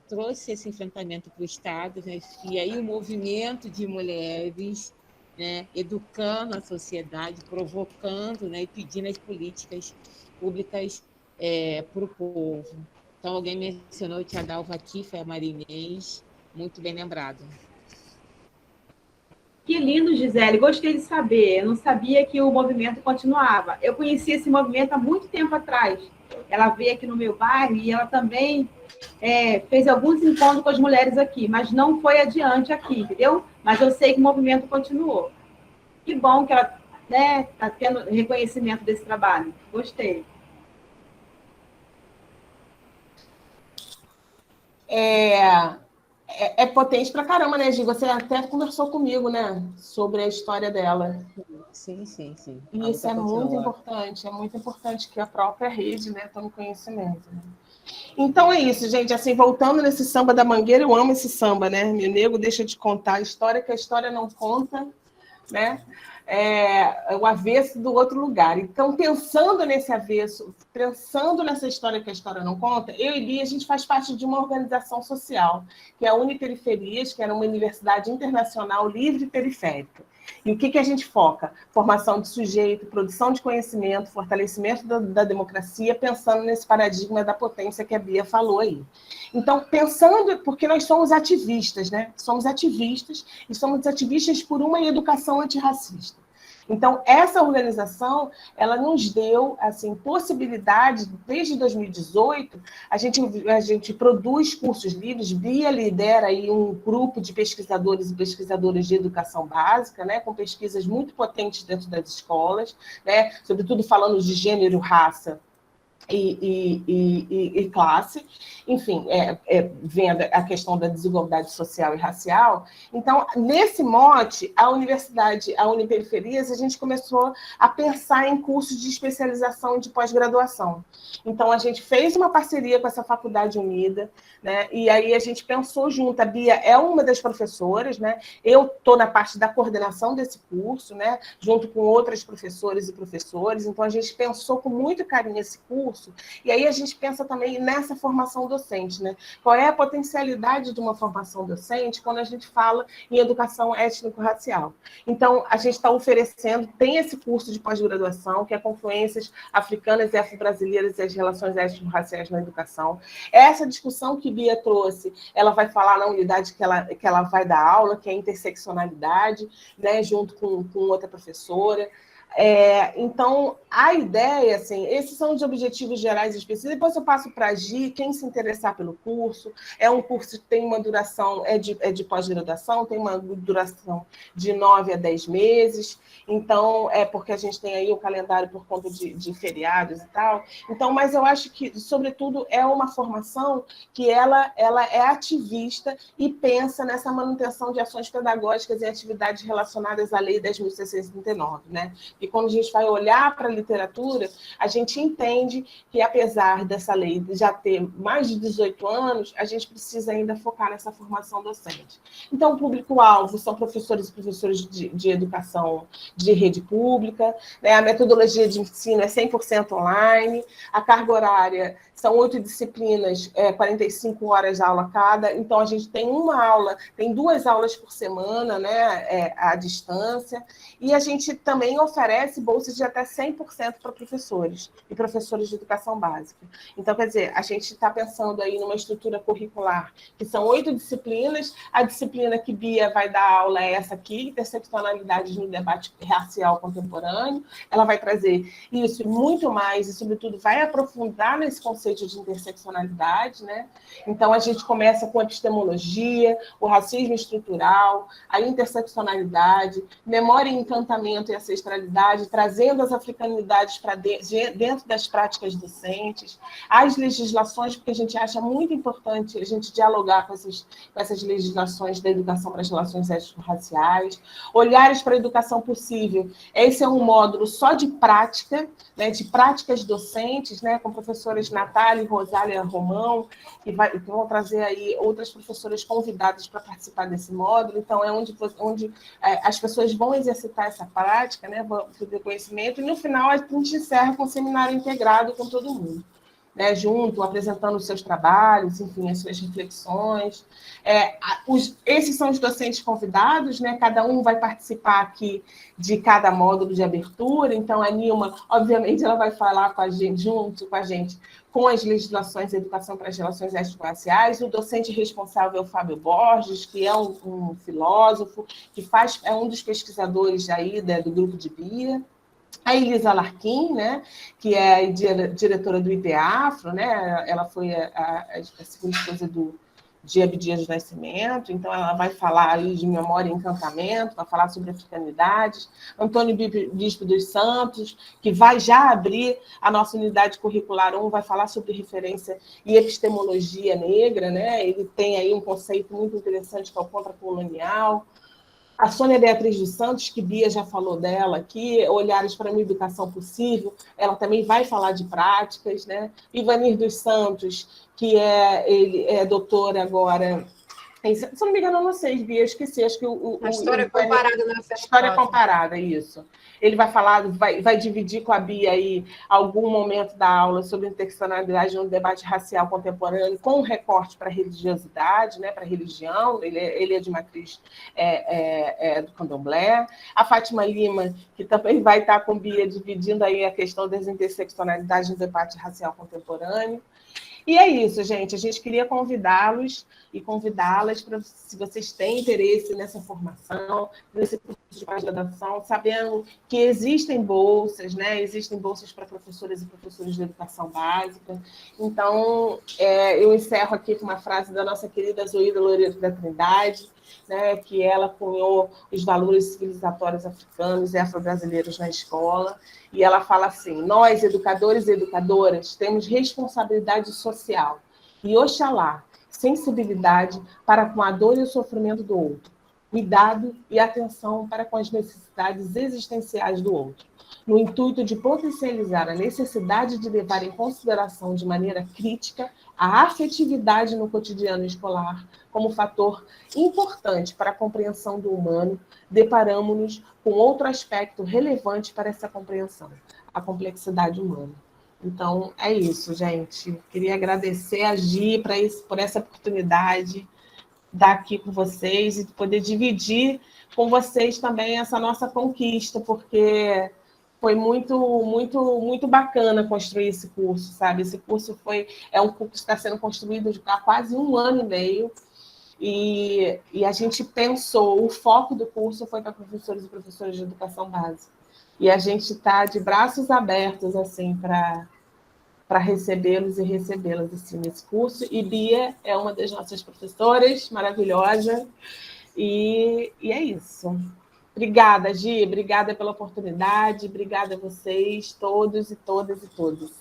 trouxe esse enfrentamento para o Estado, né? E aí o movimento de mulheres, né, educando a sociedade, provocando, né, e pedindo as políticas públicas para o povo. Então, alguém mencionou Tia Dalva aqui, foi a Marinês, muito bem lembrado. Que lindo, Gisele, gostei de saber. Eu não sabia que o movimento continuava. Eu conheci esse movimento há muito tempo atrás. Ela veio aqui no meu bairro e ela também fez alguns encontros com as mulheres aqui, mas não foi adiante aqui, entendeu? Mas eu sei que o movimento continuou. Que bom que ela está tendo reconhecimento desse trabalho. Gostei. É potente pra caramba, né, Gi? Você até conversou comigo, né, sobre a história dela. Sim. E isso é muito importante que a própria rede, né, tome conhecimento. Né? Então é isso, gente. Assim, voltando nesse samba da Mangueira, eu amo esse samba, né? Meu nego deixa de contar a história que a história não conta, né? o avesso do outro lugar. Então, pensando nesse avesso, pensando nessa história que a história não conta, eu e Bia, a gente faz parte de uma organização social, que é a Uniperiferias, que era uma universidade internacional livre e periférica. E o que a gente foca? Formação de sujeito, produção de conhecimento, fortalecimento da democracia, pensando nesse paradigma da potência que a Bia falou aí. Então, pensando, porque nós somos ativistas, né? Somos ativistas e somos ativistas por uma educação antirracista. Então, essa organização, ela nos deu, assim, possibilidade, desde 2018, a gente produz cursos livres, Bia lidera aí um grupo de pesquisadores e pesquisadoras de educação básica, né, com pesquisas muito potentes dentro das escolas, né, sobretudo falando de gênero, raça e classe, enfim, vendo a questão da desigualdade social e racial. Então, nesse mote, a universidade, a Uniperiferias, a gente começou a pensar em cursos de especialização de pós-graduação. Então, a gente fez uma parceria com essa Faculdade Unida, né? E aí a gente pensou junto. A Bia é uma das professoras, né? Eu estou na parte da coordenação desse curso, né? Junto com outras professoras e professores. Então, a gente pensou com muito carinho esse curso. E aí a gente pensa também nessa formação docente, né? Qual é a potencialidade de uma formação docente quando a gente fala em educação étnico-racial? Então, a gente está oferecendo, tem esse curso de pós-graduação, que é Confluências Africanas e Afro-Brasileiras e as Relações Étnico-Raciais na Educação. Essa discussão que Bia trouxe, ela vai falar na unidade que ela vai dar aula, que é interseccionalidade, né? Junto com outra professora. Então, a ideia, assim, esses são os objetivos gerais e específicos. Depois eu passo para a Gi, quem se interessar pelo curso. É um curso que tem uma duração, de pós-graduação, tem uma duração de 9 a 10 meses. Então, porque a gente tem aí o calendário por conta de feriados e tal. Então, mas eu acho que, sobretudo, é uma formação que ela é ativista e pensa nessa manutenção de ações pedagógicas e atividades relacionadas à Lei 10.639, né? E quando a gente vai olhar para a literatura, a gente entende que, apesar dessa lei já ter mais de 18 anos, a gente precisa ainda focar nessa formação docente. Então, o público-alvo são professores e professores de educação de rede pública, né? A metodologia de ensino é 100% online, a carga horária são 8 disciplinas, 45 horas de aula cada, então a gente tem tem 2 aulas por semana, né, à distância, e a gente também oferece bolsas de até 100% para professores e professores de educação básica. Então, quer dizer, a gente está pensando aí numa estrutura curricular, que são 8 disciplinas, a disciplina que Bia vai dar aula é essa aqui, interseccionalidades no debate racial contemporâneo, ela vai trazer isso e muito mais, e sobretudo vai aprofundar nesse conceito de interseccionalidade, né? Então, a gente começa com epistemologia, o racismo estrutural, a interseccionalidade, memória e encantamento e ancestralidade, trazendo as africanidades para dentro das práticas docentes, as legislações, porque a gente acha muito importante a gente dialogar com essas legislações da educação para as relações étnico-raciais, olhares para a educação possível. Esse é um módulo só de prática, né, de práticas docentes, né, com professoras Natália e Rosália Romão, que vão trazer aí outras professoras convidadas para participar desse módulo. Então, é onde as pessoas vão exercitar essa prática, né, vão ter conhecimento, e no final a gente encerra com um seminário integrado com todo mundo, né, junto, apresentando os seus trabalhos, enfim, as suas reflexões. Esses são os docentes convidados, né, cada um vai participar aqui de cada módulo de abertura. Então, a Nilma, obviamente, ela vai falar com a gente, junto com a gente, com as legislações de educação para as relações étnico-raciais. O docente responsável é o Fábio Borges, que é um filósofo, que é um dos pesquisadores aí, né, do grupo de Bia. A Elisa Larquim, né, que é a diretora do IPEAFRO, né, ela foi a segunda esposa de Abdias do Nascimento, então ela vai falar aí de memória e encantamento, vai falar sobre africanidades. Antônio Bispo dos Santos, que vai já abrir a nossa unidade curricular 1, vai falar sobre referência e epistemologia negra, né, ele tem aí um conceito muito interessante que é o contracolonial. A Sônia Beatriz dos Santos, que Bia já falou dela aqui, Olhares para uma Educação Possível, ela também vai falar de práticas, né? Ivanir dos Santos, que ele é doutor agora Se não me engano, eu não sei, Bia, eu esqueci. Acho que a história comparada na FRJ. História comparada, isso. Ele vai falar, vai dividir com a Bia aí algum momento da aula sobre interseccionalidade no debate racial contemporâneo, com um recorte para a religiosidade, né, para a religião. Ele é de matriz do candomblé. A Fátima Lima, que também vai estar com Bia, dividindo aí a questão das interseccionalidades no debate racial contemporâneo. E é isso, gente. A gente queria convidá-los e convidá-las para, se vocês têm interesse nessa formação, nesse curso de pós-graduação, sabendo que existem bolsas, né? Existem bolsas para professoras e professores de educação básica. Então, eu encerro aqui com uma frase da nossa querida Zoída Loreto da Trindade, né, que ela cunhou os valores civilizatórios africanos e afro-brasileiros na escola, e ela fala assim: nós, educadores e educadoras, temos responsabilidade social e, oxalá, sensibilidade para com a dor e o sofrimento do outro, cuidado e atenção para com as necessidades existenciais do outro, no intuito de potencializar a necessidade de levar em consideração de maneira crítica a afetividade no cotidiano escolar como fator importante para a compreensão do humano. Deparamos-nos com outro aspecto relevante para essa compreensão, a complexidade humana. Então, é isso, gente. Queria agradecer a Gi por essa oportunidade de estar aqui com vocês e de poder dividir com vocês também essa nossa conquista, porque foi muito bacana construir esse curso, sabe? Esse curso é um curso que está sendo construído há quase 1 ano e meio, e a gente pensou, o foco do curso foi para professores e professoras de educação básica. E a gente está de braços abertos assim, para recebê-los e recebê-las assim, nesse curso. E Bia é uma das nossas professoras, maravilhosa. E é isso. Obrigada, Gi. Obrigada pela oportunidade. Obrigada a vocês, todos e todas e todos.